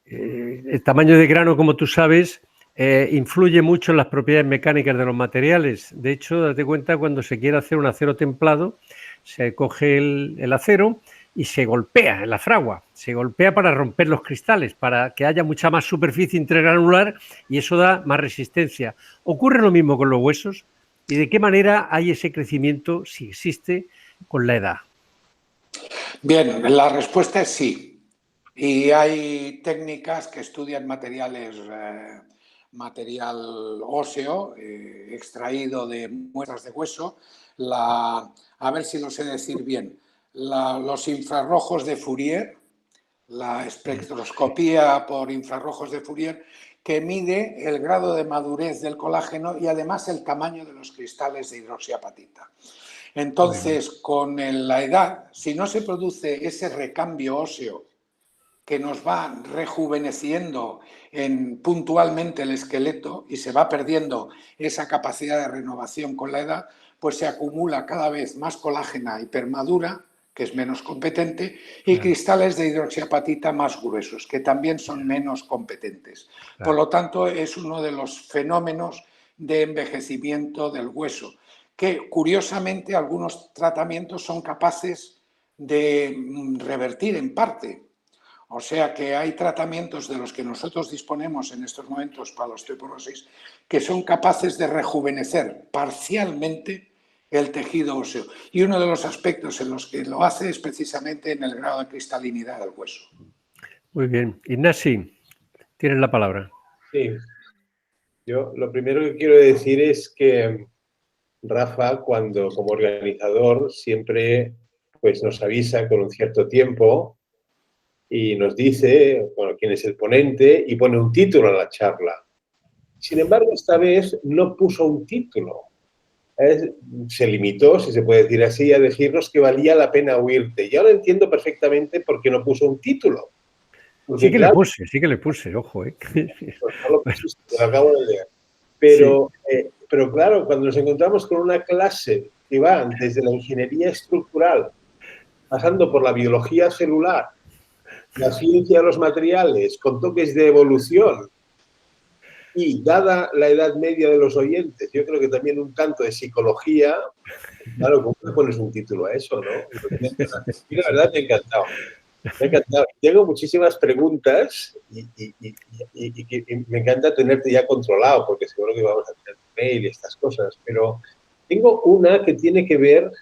A: El tamaño de grano, como tú sabes, influye mucho en las propiedades mecánicas de los materiales. De hecho, date cuenta, cuando se quiere hacer un acero templado, se coge el acero y se golpea en la fragua. Se golpea para romper los cristales, para que haya mucha más superficie intergranular y eso da más resistencia. ¿Ocurre lo mismo con los huesos? ¿Y de qué manera hay ese crecimiento, si existe, con la edad?
C: Bien, la respuesta es sí. Y hay técnicas que estudian material óseo extraído de muestras de hueso. A ver si lo sé decir bien. Los infrarrojos de Fourier, la espectroscopía por infrarrojos de Fourier, que mide el grado de madurez del colágeno y además el tamaño de los cristales de hidroxiapatita. Entonces, con la edad, si no se produce ese recambio óseo que nos va rejuveneciendo puntualmente el esqueleto y se va perdiendo esa capacidad de renovación con la edad, pues se acumula cada vez más colágena hipermadura, que es menos competente, y cristales de hidroxiapatita más gruesos, que también son menos competentes. Por lo tanto, es uno de los fenómenos de envejecimiento del hueso, que curiosamente algunos tratamientos son capaces de revertir en parte. O sea que hay tratamientos de los que nosotros disponemos en estos momentos para la osteoporosis que son capaces de rejuvenecer parcialmente el tejido óseo. Y uno de los aspectos en los que lo hace es precisamente en el grado de cristalinidad del hueso.
A: Muy bien. Ignasi, tienes la palabra.
E: Sí. Yo lo primero que quiero decir es que Rafa, cuando como organizador, siempre pues, nos avisa con un cierto tiempo y nos dice, bueno, quién es el ponente y pone un título a la charla. Sin embargo, esta vez no puso un título. Se limitó, si se puede decir así, a decirnos que valía la pena oírte. Y ahora entiendo perfectamente por qué no puso un título. Porque,
A: sí que le puse, ojo.
E: Pues no lo pusiste, te lo acabo de leer. Pero, sí. Pero claro, cuando nos encontramos con una clase que va desde la ingeniería estructural, pasando por la biología celular, la ciencia de los materiales, con toques de evolución, y dada la edad media de los oyentes, yo creo que también un tanto de psicología, claro, ¿cómo le pones un título a eso, no? Y la verdad me ha encantado. Me ha encantado. Tengo muchísimas preguntas y me encanta tenerte ya controlado, porque seguro que vamos a tener mail y estas cosas, pero tengo una que tiene que ver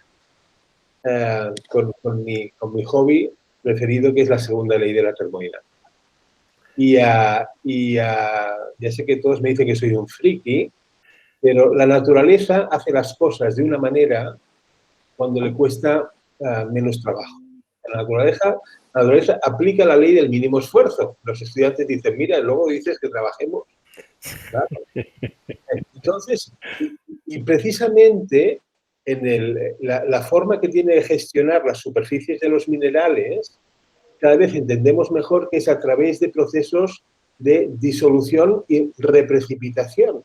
E: con mi hobby preferido, que es la segunda ley de la termodinámica. Ya sé que todos me dicen que soy un friki, pero la naturaleza hace las cosas de una manera cuando le cuesta menos trabajo. La naturaleza aplica la ley del mínimo esfuerzo. Los estudiantes dicen, mira, luego dices que trabajemos. Claro. Entonces, y precisamente en la forma que tiene de gestionar las superficies de los minerales cada vez entendemos mejor que es a través de procesos de disolución y reprecipitación.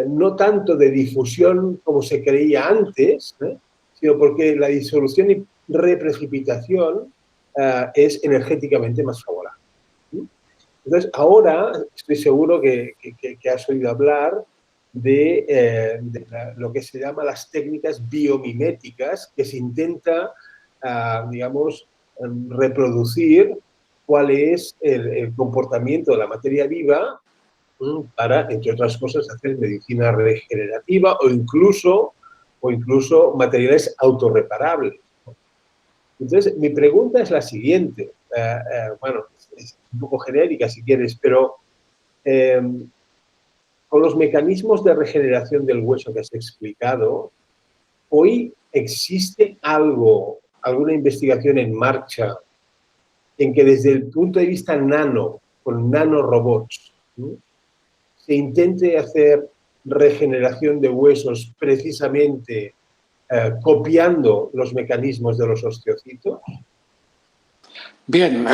E: No tanto de difusión como se creía antes, sino porque la disolución y reprecipitación es energéticamente más favorable. Entonces, ahora estoy seguro que has oído hablar de lo que se llama las técnicas biomiméticas, que se intenta, digamos, reproducir cuál es el comportamiento de la materia viva para, entre otras cosas, hacer medicina regenerativa o incluso materiales autorreparables. Entonces, mi pregunta es la siguiente. Bueno, es un poco genérica si quieres, pero con los mecanismos de regeneración del hueso que has explicado, ¿hoy existe alguna investigación en marcha en que desde el punto de vista con nanorobots, se intente hacer regeneración de huesos precisamente copiando los mecanismos de los osteocitos?
C: Bien,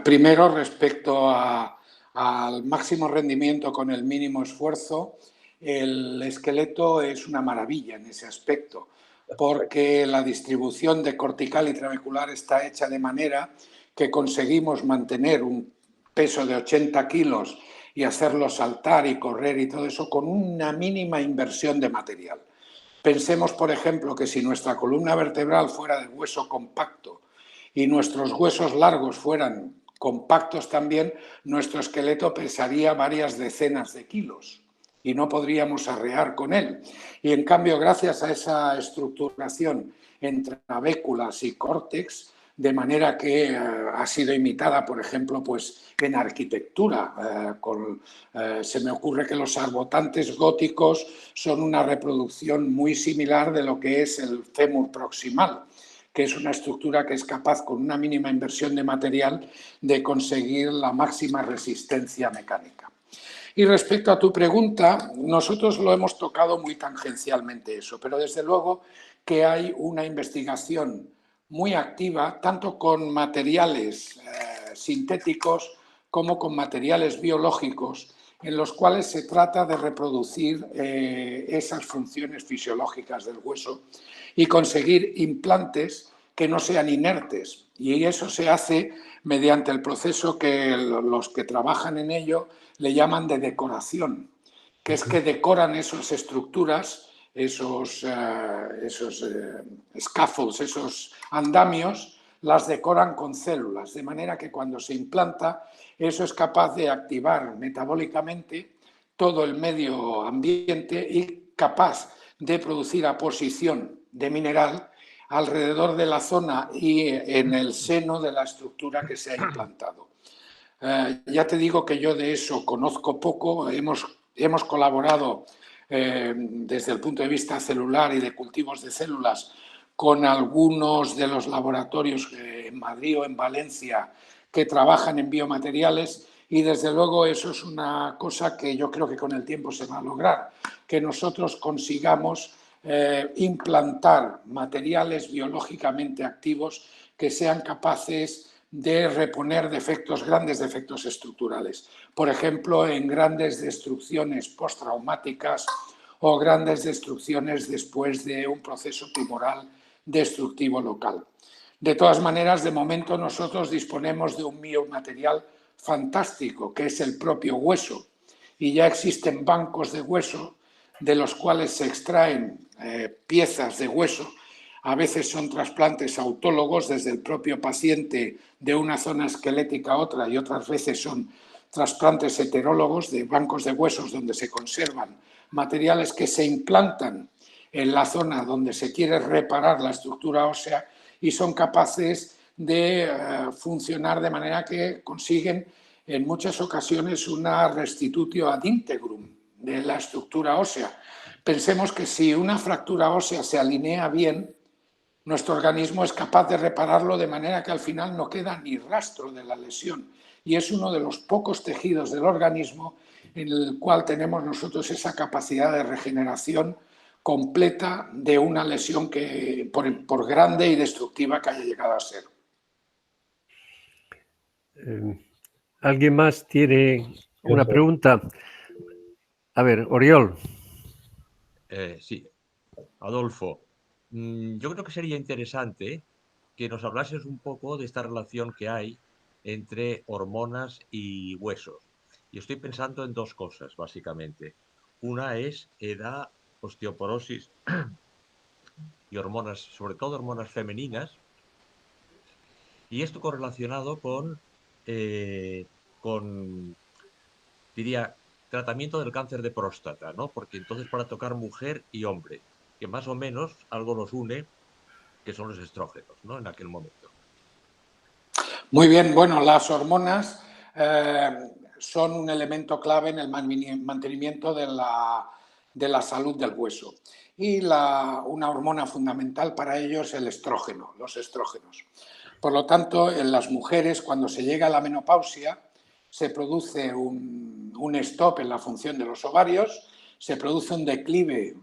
C: primero respecto al máximo rendimiento con el mínimo esfuerzo, el esqueleto es una maravilla en ese aspecto, porque la distribución de cortical y trabecular está hecha de manera que conseguimos mantener un peso de 80 kilos y hacerlo saltar y correr y todo eso con una mínima inversión de material. Pensemos, por ejemplo, que si nuestra columna vertebral fuera de hueso compacto y nuestros huesos largos fueran compactos también, nuestro esqueleto pesaría varias decenas de kilos y no podríamos arrear con él. Y en cambio, gracias a esa estructuración entre trabéculas y córtex, de manera que ha sido imitada, por ejemplo, pues en arquitectura. Se me ocurre que los arbotantes góticos son una reproducción muy similar de lo que es el fémur proximal, que es una estructura que es capaz, con una mínima inversión de material, de conseguir la máxima resistencia mecánica. Y respecto a tu pregunta, nosotros lo hemos tocado muy tangencialmente eso, pero desde luego que hay una investigación muy activa, tanto con materiales sintéticos como con materiales biológicos, en los cuales se trata de reproducir esas funciones fisiológicas del hueso y conseguir implantes que no sean inertes. Y eso se hace mediante el proceso que los que trabajan en ello le llaman de decoración, que es que decoran esas estructuras, esos scaffolds, esos andamios, las decoran con células, de manera que cuando se implanta, eso es capaz de activar metabólicamente todo el medio ambiente y capaz de producir aposición de mineral alrededor de la zona y en el seno de la estructura que se ha implantado. Ya te digo que yo de eso conozco poco, hemos colaborado desde el punto de vista celular y de cultivos de células con algunos de los laboratorios en Madrid o en Valencia que trabajan en biomateriales, y desde luego eso es una cosa que yo creo que con el tiempo se va a lograr, que nosotros consigamos implantar materiales biológicamente activos que sean capaces de reponer grandes defectos estructurales. Por ejemplo, en grandes destrucciones postraumáticas o grandes destrucciones después de un proceso tumoral destructivo local. De todas maneras, de momento nosotros disponemos de un biomaterial fantástico, que es el propio hueso, y ya existen bancos de hueso de los cuales se extraen piezas de hueso. A veces son trasplantes autólogos desde el propio paciente de una zona esquelética a otra, y otras veces son trasplantes heterólogos de bancos de huesos donde se conservan materiales que se implantan en la zona donde se quiere reparar la estructura ósea y son capaces de funcionar de manera que consiguen en muchas ocasiones una restitutio ad integrum de la estructura ósea. Pensemos que si una fractura ósea se alinea bien, nuestro organismo es capaz de repararlo de manera que al final no queda ni rastro de la lesión, y es uno de los pocos tejidos del organismo en el cual tenemos nosotros esa capacidad de regeneración completa de una lesión que por grande y destructiva que haya llegado a ser.
A: ¿Alguien más tiene una pregunta? A ver, Oriol.
B: Sí, Adolfo, yo creo que sería interesante que nos hablases un poco de esta relación que hay entre hormonas y huesos. Y estoy pensando en dos cosas, básicamente. Una es edad, osteoporosis y hormonas, sobre todo hormonas femeninas, y esto correlacionado con, diría, tratamiento del cáncer de próstata, ¿no? Porque entonces para tocar mujer y hombre, que más o menos algo los une, que son los estrógenos, ¿no? En aquel momento.
C: Muy bien, bueno, las hormonas son un elemento clave en el mantenimiento de la salud del hueso. Y una hormona fundamental para ello es el estrógeno, los estrógenos. Por lo tanto, en las mujeres, cuando se llega a la menopausia, se produce un stop en la función de los ovarios, se produce un declive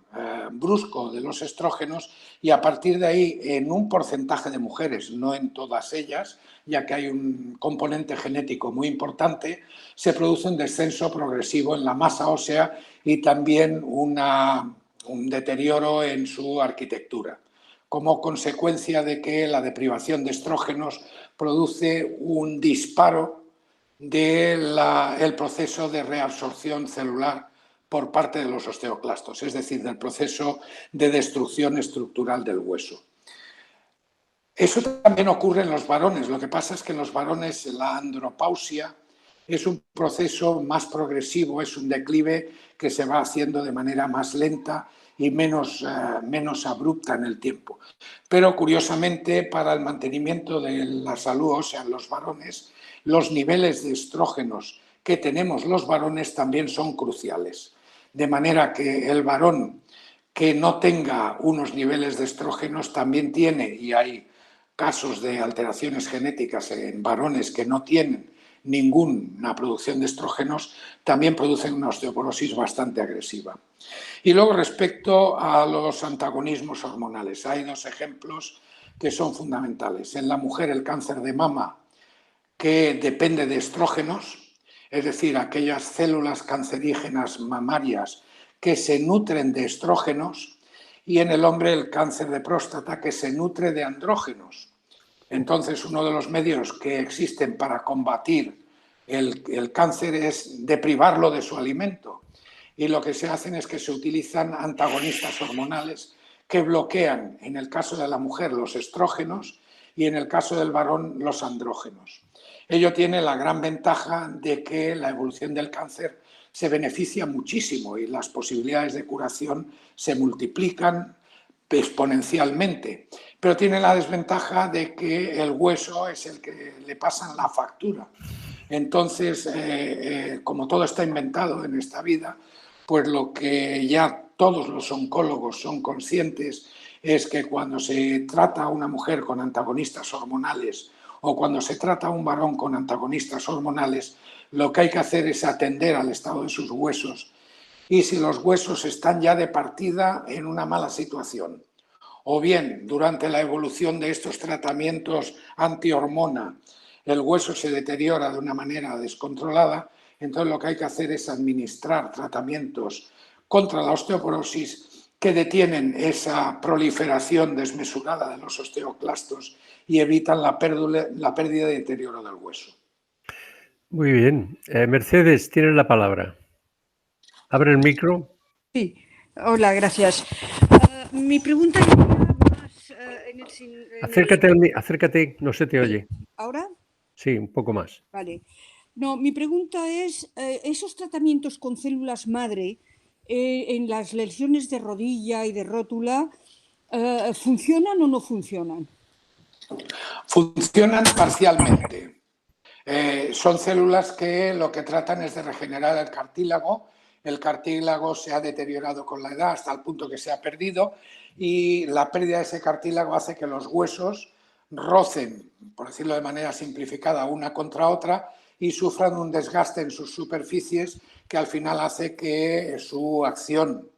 C: brusco de los estrógenos y a partir de ahí, en un porcentaje de mujeres, no en todas ellas, ya que hay un componente genético muy importante, se produce un descenso progresivo en la masa ósea y también un deterioro en su arquitectura, como consecuencia de que la deprivación de estrógenos produce un disparo del proceso de reabsorción celular por parte de los osteoclastos, es decir, del proceso de destrucción estructural del hueso. Eso también ocurre en los varones. Lo que pasa es que en los varones la andropausia es un proceso más progresivo, es un declive que se va haciendo de manera más lenta y menos abrupta en el tiempo. Pero curiosamente, para el mantenimiento de la salud ósea en los varones, los niveles de estrógenos que tenemos los varones también son cruciales. De manera que el varón que no tenga unos niveles de estrógenos también tiene, y hay casos de alteraciones genéticas en varones que no tienen ninguna producción de estrógenos, también producen una osteoporosis bastante agresiva. Y luego, respecto a los antagonismos hormonales, hay dos ejemplos que son fundamentales. En la mujer, el cáncer de mama, que depende de estrógenos, es decir, aquellas células cancerígenas mamarias que se nutren de estrógenos, y en el hombre el cáncer de próstata, que se nutre de andrógenos. Entonces, uno de los medios que existen para combatir el cáncer es deprivarlo de su alimento. Y lo que se hacen es que se utilizan antagonistas hormonales que bloquean, en el caso de la mujer, los estrógenos y en el caso del varón, los andrógenos. Ello tiene la gran ventaja de que la evolución del cáncer se beneficia muchísimo y las posibilidades de curación se multiplican exponencialmente, pero tiene la desventaja de que el hueso es el que le pasan la factura. Entonces, como todo está inventado en esta vida, pues lo que ya todos los oncólogos son conscientes es que cuando se trata a una mujer con antagonistas hormonales o cuando se trata a un varón con antagonistas hormonales, lo que hay que hacer es atender al estado de sus huesos. Y si los huesos están ya de partida en una mala situación, o bien durante la evolución de estos tratamientos antihormona, el hueso se deteriora de una manera descontrolada, entonces lo que hay que hacer es administrar tratamientos contra la osteoporosis que detienen esa proliferación desmesurada de los osteoclastos y evitan la pérdida y deterioro del hueso.
A: Muy bien. Mercedes, tienes la palabra. Abre el micro.
F: Sí, hola, gracias. Mi pregunta es más
A: Acércate, no se te oye.
F: ¿Ahora?
A: Sí, un poco más.
F: Vale. No, mi pregunta es, ¿esos tratamientos con células madre en las lesiones de rodilla y de rótula funcionan o no funcionan?
C: Funcionan parcialmente. Son células que lo que tratan es de regenerar el cartílago. El cartílago se ha deteriorado con la edad hasta el punto que se ha perdido y la pérdida de ese cartílago hace que los huesos rocen, por decirlo de manera simplificada, una contra otra y sufran un desgaste en sus superficies que al final hace que su acción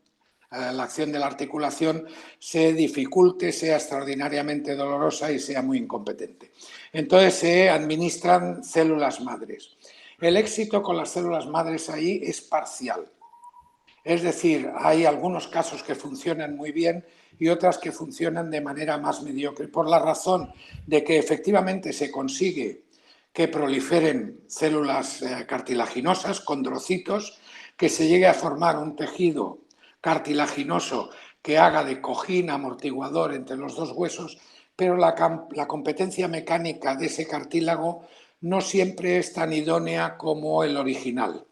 C: la acción de la articulación se dificulte, sea extraordinariamente dolorosa y sea muy incompetente. Entonces se administran células madres. El éxito con las células madres ahí es parcial. Es decir, hay algunos casos que funcionan muy bien y otras que funcionan de manera más mediocre, por la razón de que efectivamente se consigue que proliferen células cartilaginosas, condrocitos, que se llegue a formar un tejido cartilaginoso que haga de cojín amortiguador entre los dos huesos, pero la competencia mecánica de ese cartílago no siempre es tan idónea como el original.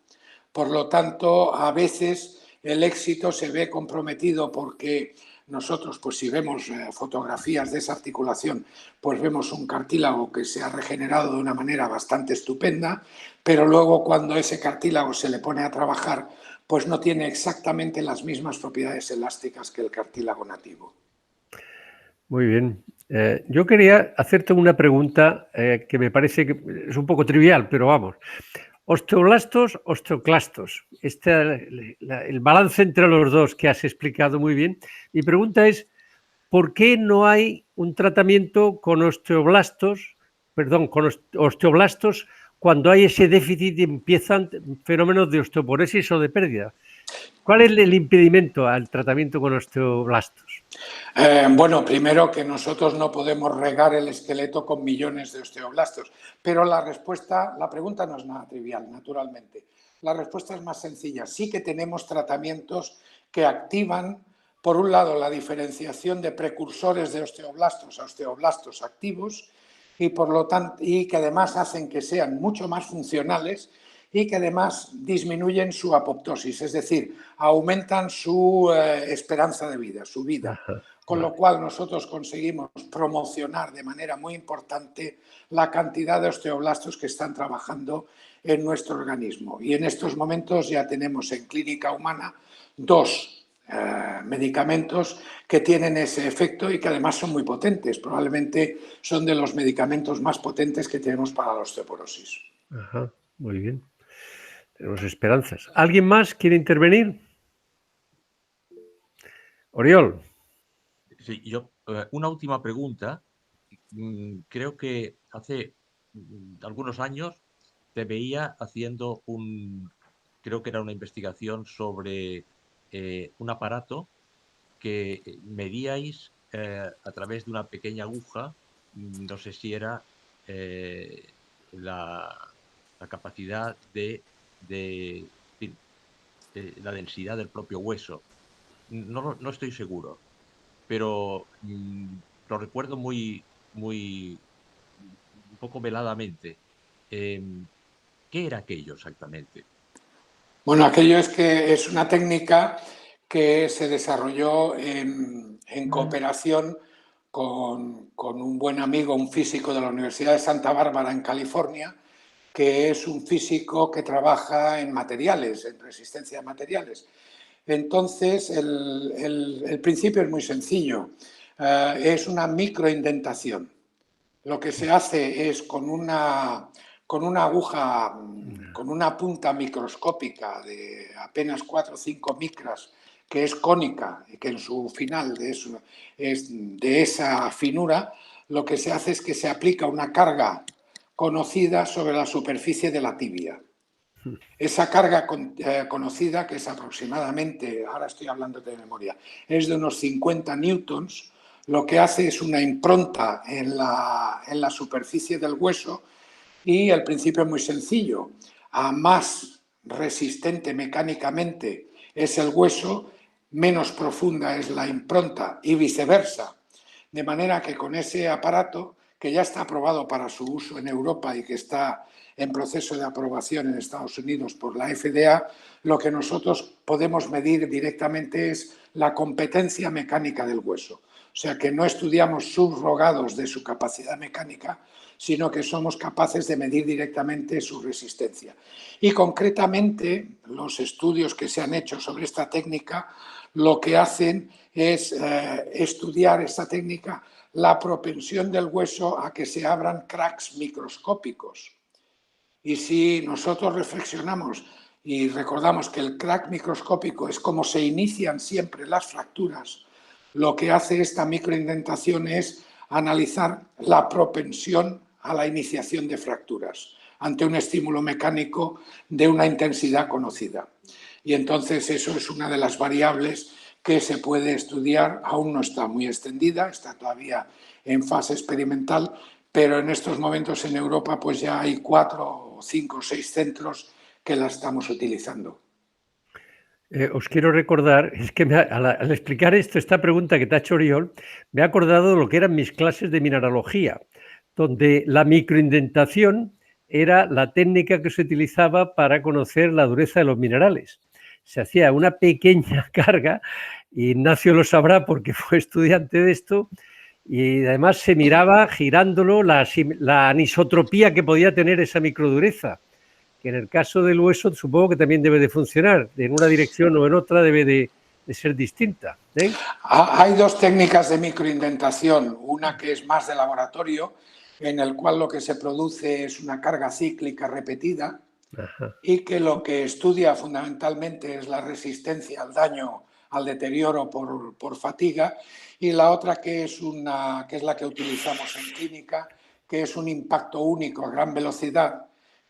C: Por lo tanto, a veces el éxito se ve comprometido porque nosotros, pues si vemos fotografías de esa articulación, pues vemos un cartílago que se ha regenerado de una manera bastante estupenda, pero luego cuando ese cartílago se le pone a trabajar, pues no tiene exactamente las mismas propiedades elásticas que el cartílago nativo.
A: Muy bien. Yo quería hacerte una pregunta que me parece que es un poco trivial, pero vamos. Osteoblastos, osteoclastos. El balance entre los dos que has explicado muy bien. Mi pregunta es, ¿por qué no hay un tratamiento con osteoblastos cuando hay ese déficit y empiezan fenómenos de osteoporosis o de pérdida? ¿Cuál es el impedimento al tratamiento con osteoblastos?
C: Bueno, primero que nosotros no podemos regar el esqueleto con millones de osteoblastos, pero la pregunta no es nada trivial, naturalmente. La respuesta es más sencilla. Sí que tenemos tratamientos que activan, por un lado, la diferenciación de precursores de osteoblastos a osteoblastos activos y, por lo tanto, y que además hacen que sean mucho más funcionales y que además disminuyen su apoptosis, es decir, aumentan su esperanza de vida, su vida. Con lo cual nosotros conseguimos promocionar de manera muy importante la cantidad de osteoblastos que están trabajando en nuestro organismo. Y en estos momentos ya tenemos en clínica humana 2 medicamentos que tienen ese efecto y que además son muy potentes. Probablemente son de los medicamentos más potentes que tenemos para la osteoporosis.
A: Ajá, muy bien. Tenemos esperanzas. ¿Alguien más quiere intervenir? Oriol.
B: Sí, una última pregunta. Creo que hace algunos años te veía haciendo creo que era una investigación sobre un aparato que medíais a través de una pequeña aguja, no sé si era la capacidad de la densidad del propio hueso. No estoy seguro, pero lo recuerdo un poco veladamente. ¿Qué era aquello exactamente?
C: Bueno, aquello es una técnica que se desarrolló en cooperación con un buen amigo, un físico de la Universidad de Santa Bárbara en California, que es un físico que trabaja en materiales, en resistencia a materiales. Entonces, el principio es muy sencillo. Es una microindentación. Lo que se hace es con una aguja, con una punta microscópica de apenas 4 o 5 micras, que es cónica y que en su final es de esa finura, lo que se hace es que se aplica una carga conocida sobre la superficie de la tibia. Esa carga conocida, que es aproximadamente, ahora estoy hablando de memoria, es de unos 50 newtons, lo que hace es una impronta en la superficie del hueso y el principio es muy sencillo. A más resistente mecánicamente es el hueso, menos profunda es la impronta y viceversa. De manera que con ese aparato, que ya está aprobado para su uso en Europa y que está en proceso de aprobación en Estados Unidos por la FDA, lo que nosotros podemos medir directamente es la competencia mecánica del hueso. O sea que no estudiamos subrogados de su capacidad mecánica, sino que somos capaces de medir directamente su resistencia. Y concretamente, los estudios que se han hecho sobre esta técnica lo que hacen es estudiar esta técnica, la propensión del hueso a que se abran cracks microscópicos. Y si nosotros reflexionamos y recordamos que el crack microscópico es como se inician siempre las fracturas, lo que hace esta microindentación es analizar la propensión a la iniciación de fracturas ante un estímulo mecánico de una intensidad conocida. Y entonces eso es una de las variables que se puede estudiar, aún no está muy extendida, está todavía en fase experimental, pero en estos momentos en Europa pues ya hay 4, 5, 6 centros que la estamos utilizando.
A: Os quiero recordar, es que al explicar esta pregunta que te ha hecho Oriol, me he acordado de lo que eran mis clases de mineralogía, donde la microindentación era la técnica que se utilizaba para conocer la dureza de los minerales. Se hacía una pequeña carga, y Ignacio lo sabrá porque fue estudiante de esto, y además se miraba girándolo la anisotropía que podía tener esa microdureza, que en el caso del hueso supongo que también debe de funcionar, en una dirección o en otra debe de ser distinta, ¿eh?
C: Hay dos técnicas de microindentación, una que es más de laboratorio, en el cual lo que se produce es una carga cíclica repetida. Ajá. Y que lo que estudia fundamentalmente es la resistencia al daño, al deterioro por fatiga, y la otra que es la que utilizamos en clínica, que es un impacto único a gran velocidad,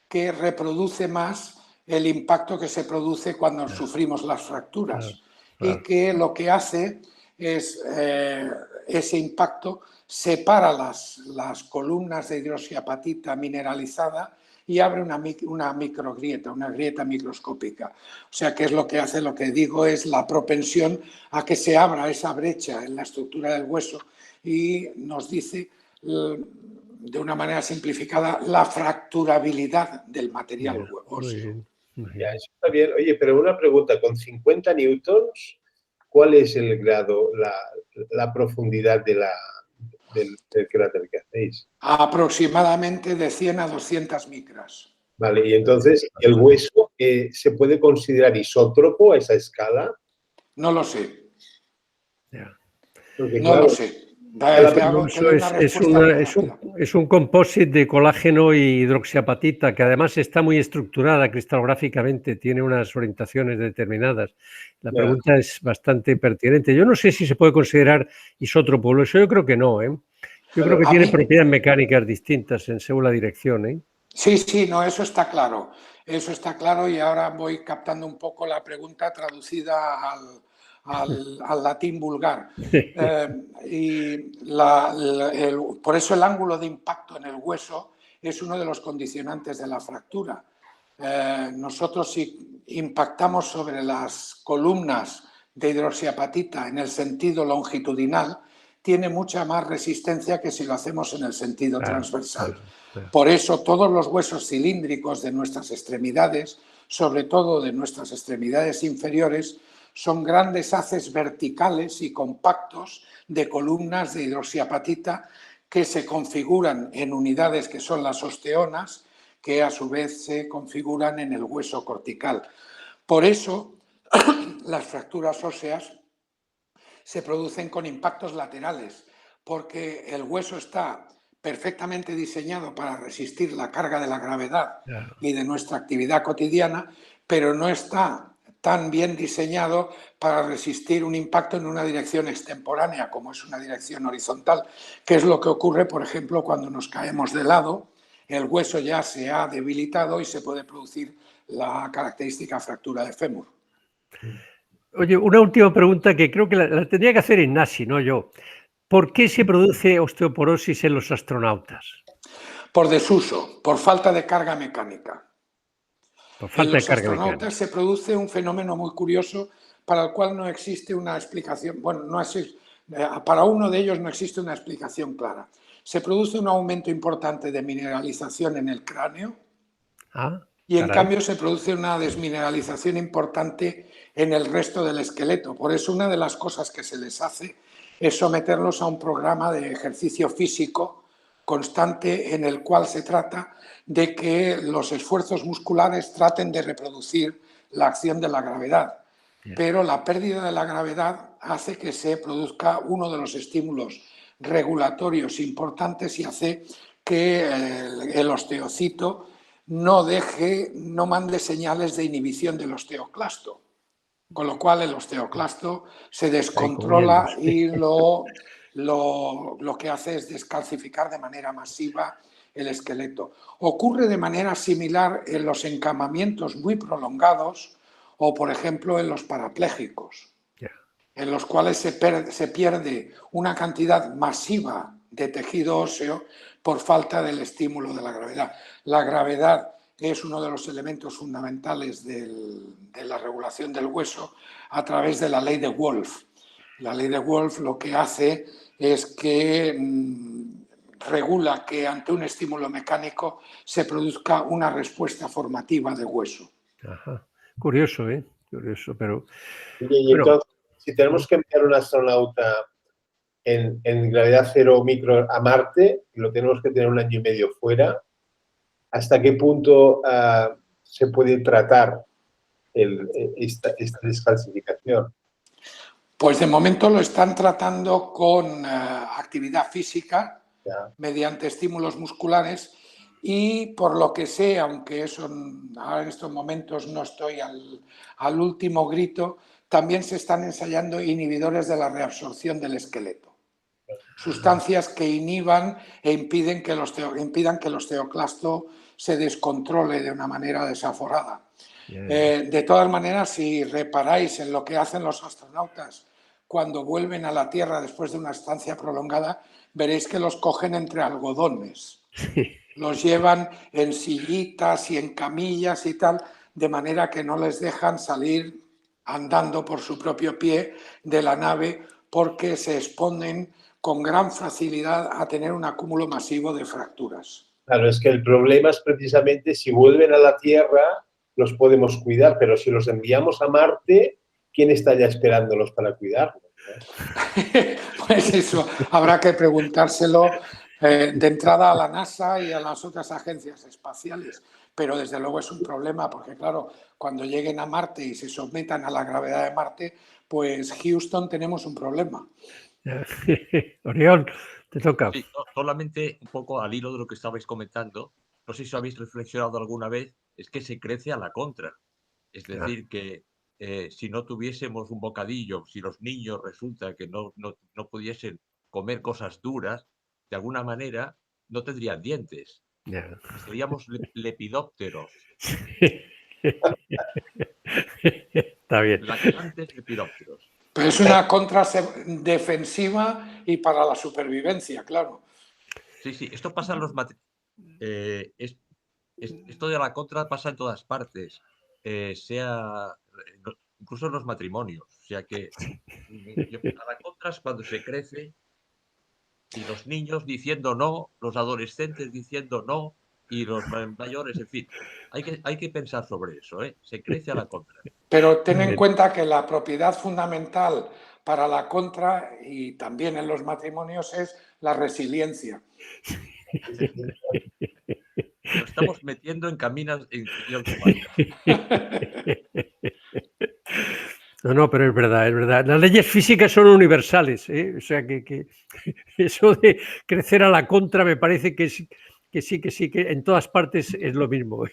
C: que reproduce más el impacto que se produce cuando sufrimos las fracturas. Y que lo que hace es ese impacto separa las columnas de hidroxiapatita mineralizada y abre una microgrieta, una grieta microscópica. O sea, que es lo que hace, lo que digo, es la propensión a que se abra esa brecha en la estructura del hueso y nos dice, de una manera simplificada, la fracturabilidad del material óseo.
E: Ya, eso está bien. Oye, pero una pregunta, con 50 newtons, ¿cuál es el grado, la profundidad del cráter que hacéis?
C: Aproximadamente de 100 a 200 micras.
E: Vale, y entonces, ¿el hueso se puede considerar isótropo a esa escala?
C: No lo sé.
E: Porque,
C: no lo sé.
A: Es un composite de colágeno y hidroxiapatita que además está muy estructurada cristalográficamente, tiene unas orientaciones determinadas. La pregunta es bastante pertinente. Yo no sé si se puede considerar isótropo, eso yo creo que no, ¿eh? Yo creo que tiene propiedades mecánicas distintas según la dirección, ¿eh?
C: Sí, no, eso está claro. Eso está claro y ahora voy captando un poco la pregunta traducida al latín vulgar. Por eso el ángulo de impacto en el hueso es uno de los condicionantes de la fractura. Nosotros si impactamos sobre las columnas de hidroxiapatita en el sentido longitudinal, tiene mucha más resistencia que si lo hacemos en el sentido transversal. Por eso todos los huesos cilíndricos de nuestras extremidades, sobre todo de nuestras extremidades inferiores, son grandes haces verticales y compactos de columnas de hidroxiapatita que se configuran en unidades que son las osteonas, que a su vez se configuran en el hueso cortical. Por eso las fracturas óseas se producen con impactos laterales, porque el hueso está perfectamente diseñado para resistir la carga de la gravedad y de nuestra actividad cotidiana, pero no está tan bien diseñado para resistir un impacto en una dirección extemporánea, como es una dirección horizontal, que es lo que ocurre, por ejemplo, cuando nos caemos de lado, el hueso ya se ha debilitado y se puede producir la característica fractura de fémur.
A: Oye, una última pregunta que creo que la tendría que hacer Ignasi, no yo. ¿Por qué se produce osteoporosis en los astronautas?
C: Por desuso, por falta de carga mecánica.
A: Por falta de carga mecánica.
C: En los astronautas se produce un fenómeno muy curioso para el cual no existe una explicación. Bueno, para uno de ellos no existe una explicación clara. Se produce un aumento importante de mineralización en el cráneo y en cambio se produce una desmineralización importante en el resto del esqueleto. Por eso una de las cosas que se les hace es someterlos a un programa de ejercicio físico constante en el cual se trata de que los esfuerzos musculares traten de reproducir la acción de la gravedad. Pero la pérdida de la gravedad hace que se produzca uno de los estímulos regulatorios importantes y hace que el osteocito no mande señales de inhibición del osteoclasto, con lo cual el osteoclasto se descontrola y lo que hace es descalcificar de manera masiva el esqueleto. Ocurre de manera similar en los encamamientos muy prolongados o, por ejemplo, en los parapléjicos, en los cuales se pierde una cantidad masiva de tejido óseo por falta del estímulo de la gravedad. La gravedad es uno de los elementos fundamentales de la regulación del hueso a través de la ley de Wolff. La ley de Wolff lo que hace es que regula que ante un estímulo mecánico se produzca una respuesta formativa de hueso.
A: Ajá. Curioso, ¿eh? Curioso, pero...
E: Y entonces, si tenemos que enviar un astronauta en gravedad cero micro a Marte, y lo tenemos que tener 1 año y medio fuera, ¿hasta qué punto se puede tratar esta descalcificación?
C: Pues de momento lo están tratando con actividad física, mediante estímulos musculares, y por lo que sé, aunque eso ahora en estos momentos no estoy al último grito, también se están ensayando inhibidores de la reabsorción del esqueleto. Sustancias que inhiban e impidan que el osteoclasto se descontrole de una manera desaforada. De todas maneras, si reparáis en lo que hacen los astronautas cuando vuelven a la Tierra después de una estancia prolongada, veréis que los cogen entre algodones. Los llevan en sillitas y en camillas y tal, de manera que no les dejan salir andando por su propio pie de la nave, porque se exponen con gran facilidad a tener un acúmulo masivo de fracturas.
E: Claro, es que el problema es precisamente si vuelven a la Tierra, los podemos cuidar, pero si los enviamos a Marte, ¿quién está ya esperándolos para cuidarlos?
C: Pues eso, habrá que preguntárselo de entrada a la NASA y a las otras agencias espaciales, pero desde luego es un problema porque, claro, cuando lleguen a Marte y se sometan a la gravedad de Marte, pues Houston tenemos un problema.
A: Oriol, te toca.
B: Sí, solamente un poco al hilo de lo que estabais comentando, no sé si habéis reflexionado alguna vez, es que se crece a la contra. Es decir, que si no tuviésemos un bocadillo, si los niños resulta que no pudiesen comer cosas duras, de alguna manera no tendrían dientes. Seríamos lepidópteros.
A: Está bien.
B: Lactantes lepidópteros.
C: Pero es una contra defensiva y para la supervivencia, claro.
B: Sí, sí, esto pasa en los esto de la contra pasa en todas partes, incluso en los matrimonios. O sea que a la contra es cuando se crece y los niños diciendo no, los adolescentes diciendo no y los mayores, en fin. Hay que pensar sobre eso, ¿eh? Se crece a la contra.
C: Pero ten en cuenta que la propiedad fundamental para la contra y también en los matrimonios es la resiliencia.
B: Lo estamos metiendo en caminos.
A: No, pero es verdad, es verdad. Las leyes físicas son universales, ¿eh? O sea que eso de crecer a la contra me parece que sí, que en todas partes es lo mismo.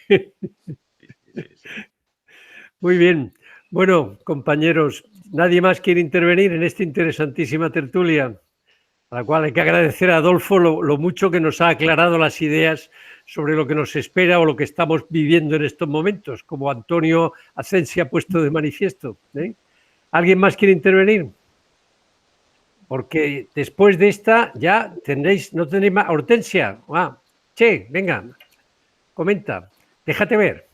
A: Muy bien. Bueno, compañeros, ¿nadie más quiere intervenir en esta interesantísima tertulia? A la cual hay que agradecer a Adolfo lo mucho que nos ha aclarado las ideas sobre lo que nos espera o lo que estamos viviendo en estos momentos, como Antonio Asensi ha puesto de manifiesto. ¿Alguien más quiere intervenir? Porque después de esta ya no tendréis más. Hortensia, che, venga, comenta, déjate ver.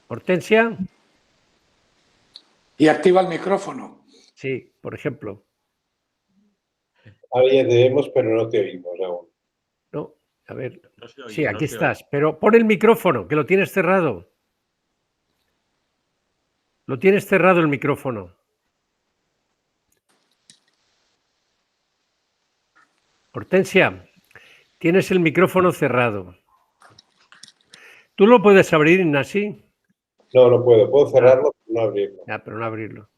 A: Hortensia.
C: Y activa el micrófono.
A: Sí, por ejemplo.
E: Ahora ya te vemos, pero no te oímos aún.
A: No, a ver.
B: No se oye,
A: sí, aquí
B: no se
A: estás,
B: oye.
A: pero pon el micrófono, que lo tienes cerrado. Lo tienes cerrado el micrófono. Hortensia, tienes el micrófono cerrado. ¿Tú lo puedes abrir, Ignasi?
E: No, no puedo. Puedo cerrarlo, pero no abrirlo.
A: Pero no abrirlo.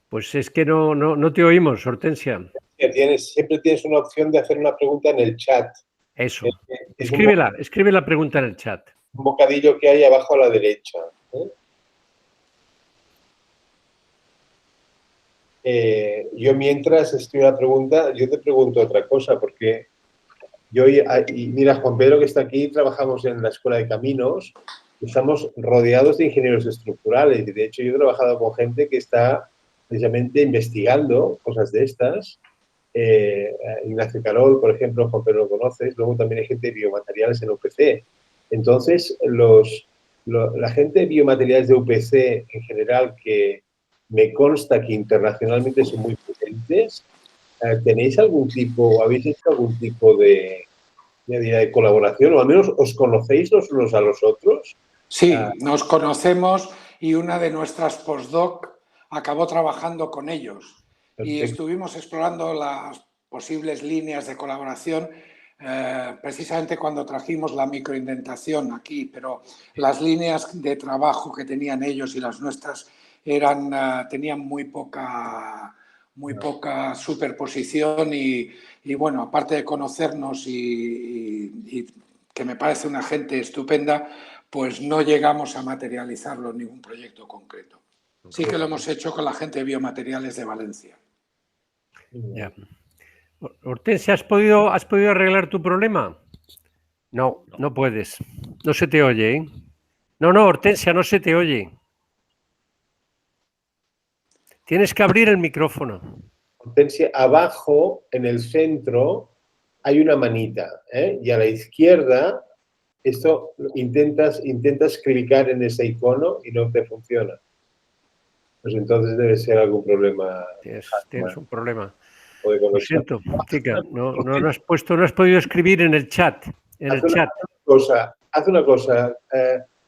A: Pues es que no te oímos, Hortensia.
E: Siempre tienes una opción de hacer una pregunta en el chat.
A: Eso.
E: Es
A: Escribe la pregunta en el chat.
E: un bocadillo que hay abajo a la derecha. Yo mientras escribo la pregunta, yo te pregunto otra cosa, porque y mira, Juan Pedro que está aquí, trabajamos en la Escuela de Caminos, estamos rodeados de ingenieros estructurales y de hecho yo he trabajado con gente que está precisamente investigando cosas de estas. Ignacio Carol, por ejemplo, Juan Pedro lo conoces, luego también hay gente de biomateriales en UPC. Entonces, la gente de biomateriales de UPC en general, que me consta que internacionalmente son muy potentes, ¿tenéis algún tipo, habéis hecho algún tipo de colaboración o al menos os conocéis los unos a los otros?
C: Sí, nos conocemos y una de nuestras postdoc acabó trabajando con ellos. Y estuvimos explorando las posibles líneas de colaboración precisamente cuando trajimos la microindentación aquí, pero las líneas de trabajo que tenían ellos y las nuestras tenían muy poca superposición y bueno, aparte de conocernos y que me parece una gente estupenda, pues no llegamos a materializarlo en ningún proyecto concreto. Sí que lo hemos hecho con la gente de biomateriales de Valencia.
A: Ya. Hortensia, ¿has podido arreglar tu problema? No, no puedes. No se te oye, ¿eh? No, Hortensia, no se te oye. Tienes que abrir el micrófono.
E: Hortensia, abajo, en el centro, hay una manita, ¿eh? Y a la izquierda, esto intentas clicar en ese icono y no te funciona. Pues entonces debe ser algún problema.
A: Tienes un problema.
E: Lo
A: siento, chica, no has podido escribir en el chat.
E: Haz una cosa,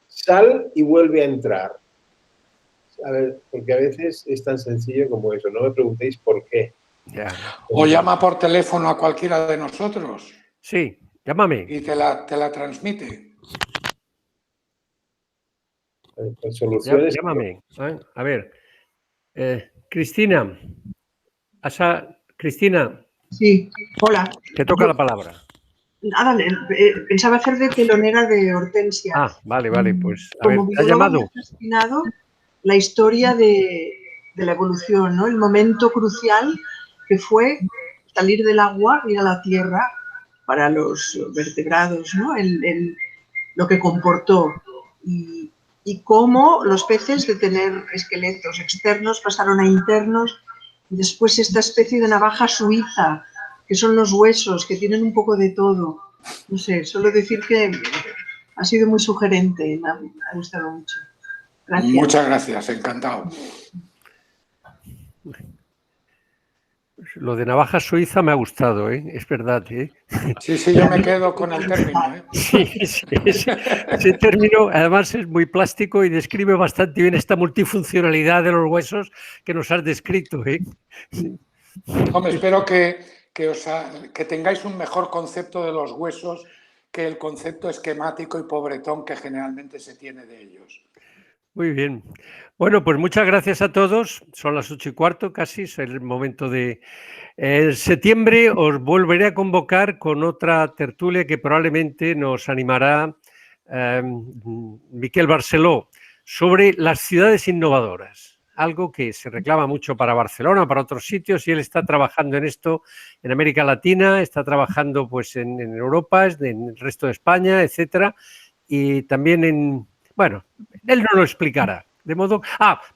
E: sal y vuelve a entrar. A ver, porque a veces es tan sencillo como eso, no me preguntéis por qué.
A: Ya.
C: O llama por teléfono a cualquiera de nosotros.
A: Sí, llámame.
C: Y te la transmite.
E: Soluciones.
A: Llámame. A ver, Cristina. Cristina.
G: Sí, hola.
A: Te toca la palabra.
G: Nada, pensaba hacer de telonera de Hortensia.
A: Ah, vale, pues a
G: Como
A: ver, ¿te ha llamado?
G: Me ha fascinado la historia de la evolución, ¿no? El momento crucial que fue salir del agua, ir a la tierra para los vertebrados, ¿no? Lo que comportó y cómo los peces de tener esqueletos externos pasaron a internos y después esta especie de navaja suiza, que son los huesos, que tienen un poco de todo. No sé, solo decir que ha sido muy sugerente, me ha gustado mucho. Gracias.
C: Muchas gracias, encantado.
A: Lo de navaja suiza me ha gustado, ¿eh? Es verdad, ¿eh?
C: Sí, yo me quedo con el término, ¿eh?
A: Sí, ese término además es muy plástico y describe bastante bien esta multifuncionalidad de los huesos que nos has descrito, ¿eh?
C: Hombre, espero que tengáis un mejor concepto de los huesos que el concepto esquemático y pobretón que generalmente se tiene de ellos.
A: Muy bien. Bueno, pues muchas gracias a todos. Son las 8:15 casi, es el momento de... En septiembre os volveré a convocar con otra tertulia que probablemente nos animará Miquel Barceló sobre las ciudades innovadoras. Algo que se reclama mucho para Barcelona, para otros sitios, y él está trabajando en esto en América Latina, está trabajando pues en Europa, en el resto de España, etcétera, y también bueno, él no lo explicará. De modo...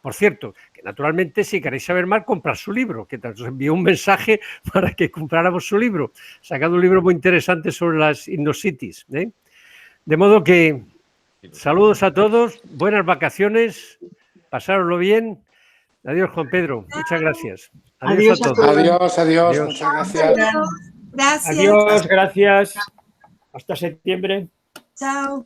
A: por cierto, que naturalmente si queréis saber más, comprad su libro, que nos envió un mensaje para que compráramos su libro. Ha sacado un libro muy interesante sobre las InnoCities, ¿eh? De modo que saludos a todos, buenas vacaciones, pasároslo bien. Adiós, Juan Pedro, muchas gracias. Adiós a todos.
C: Adiós, muchas gracias.
H: Gracias.
I: Adiós, gracias. Hasta septiembre.
H: Chao.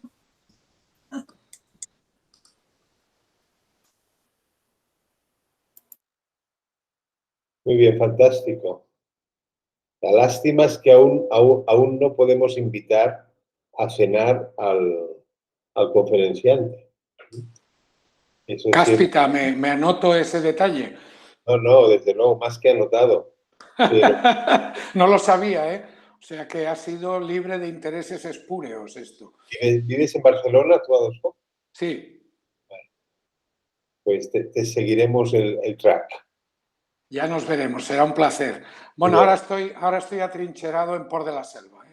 E: Muy bien, fantástico. La lástima es que aún no podemos invitar a cenar al conferenciante. Eso
C: Cáspita, me anoto ese detalle.
E: No, desde luego, más que anotado. Pero...
C: No lo sabía, ¿eh? O sea que ha sido libre de intereses espúreos esto.
E: ¿Vives en Barcelona tú, Adolfo?
C: Sí.
E: Pues te seguiremos el track.
C: Ya nos veremos, será un placer. Bueno, ahora estoy atrincherado en Port de la Selva.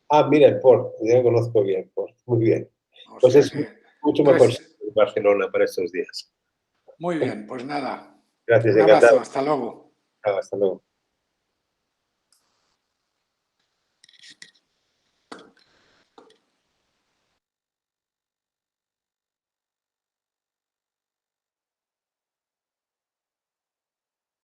E: Ah, mira, en Port, ya lo conozco bien, Port. Muy bien.
C: O
E: Pues
C: sea
E: es
C: que
E: mucho mejor en Barcelona para estos días.
C: muy bien, pues nada.
E: Gracias,
C: Un abrazo,
E: encantado.
C: hasta luego.
E: Hasta luego.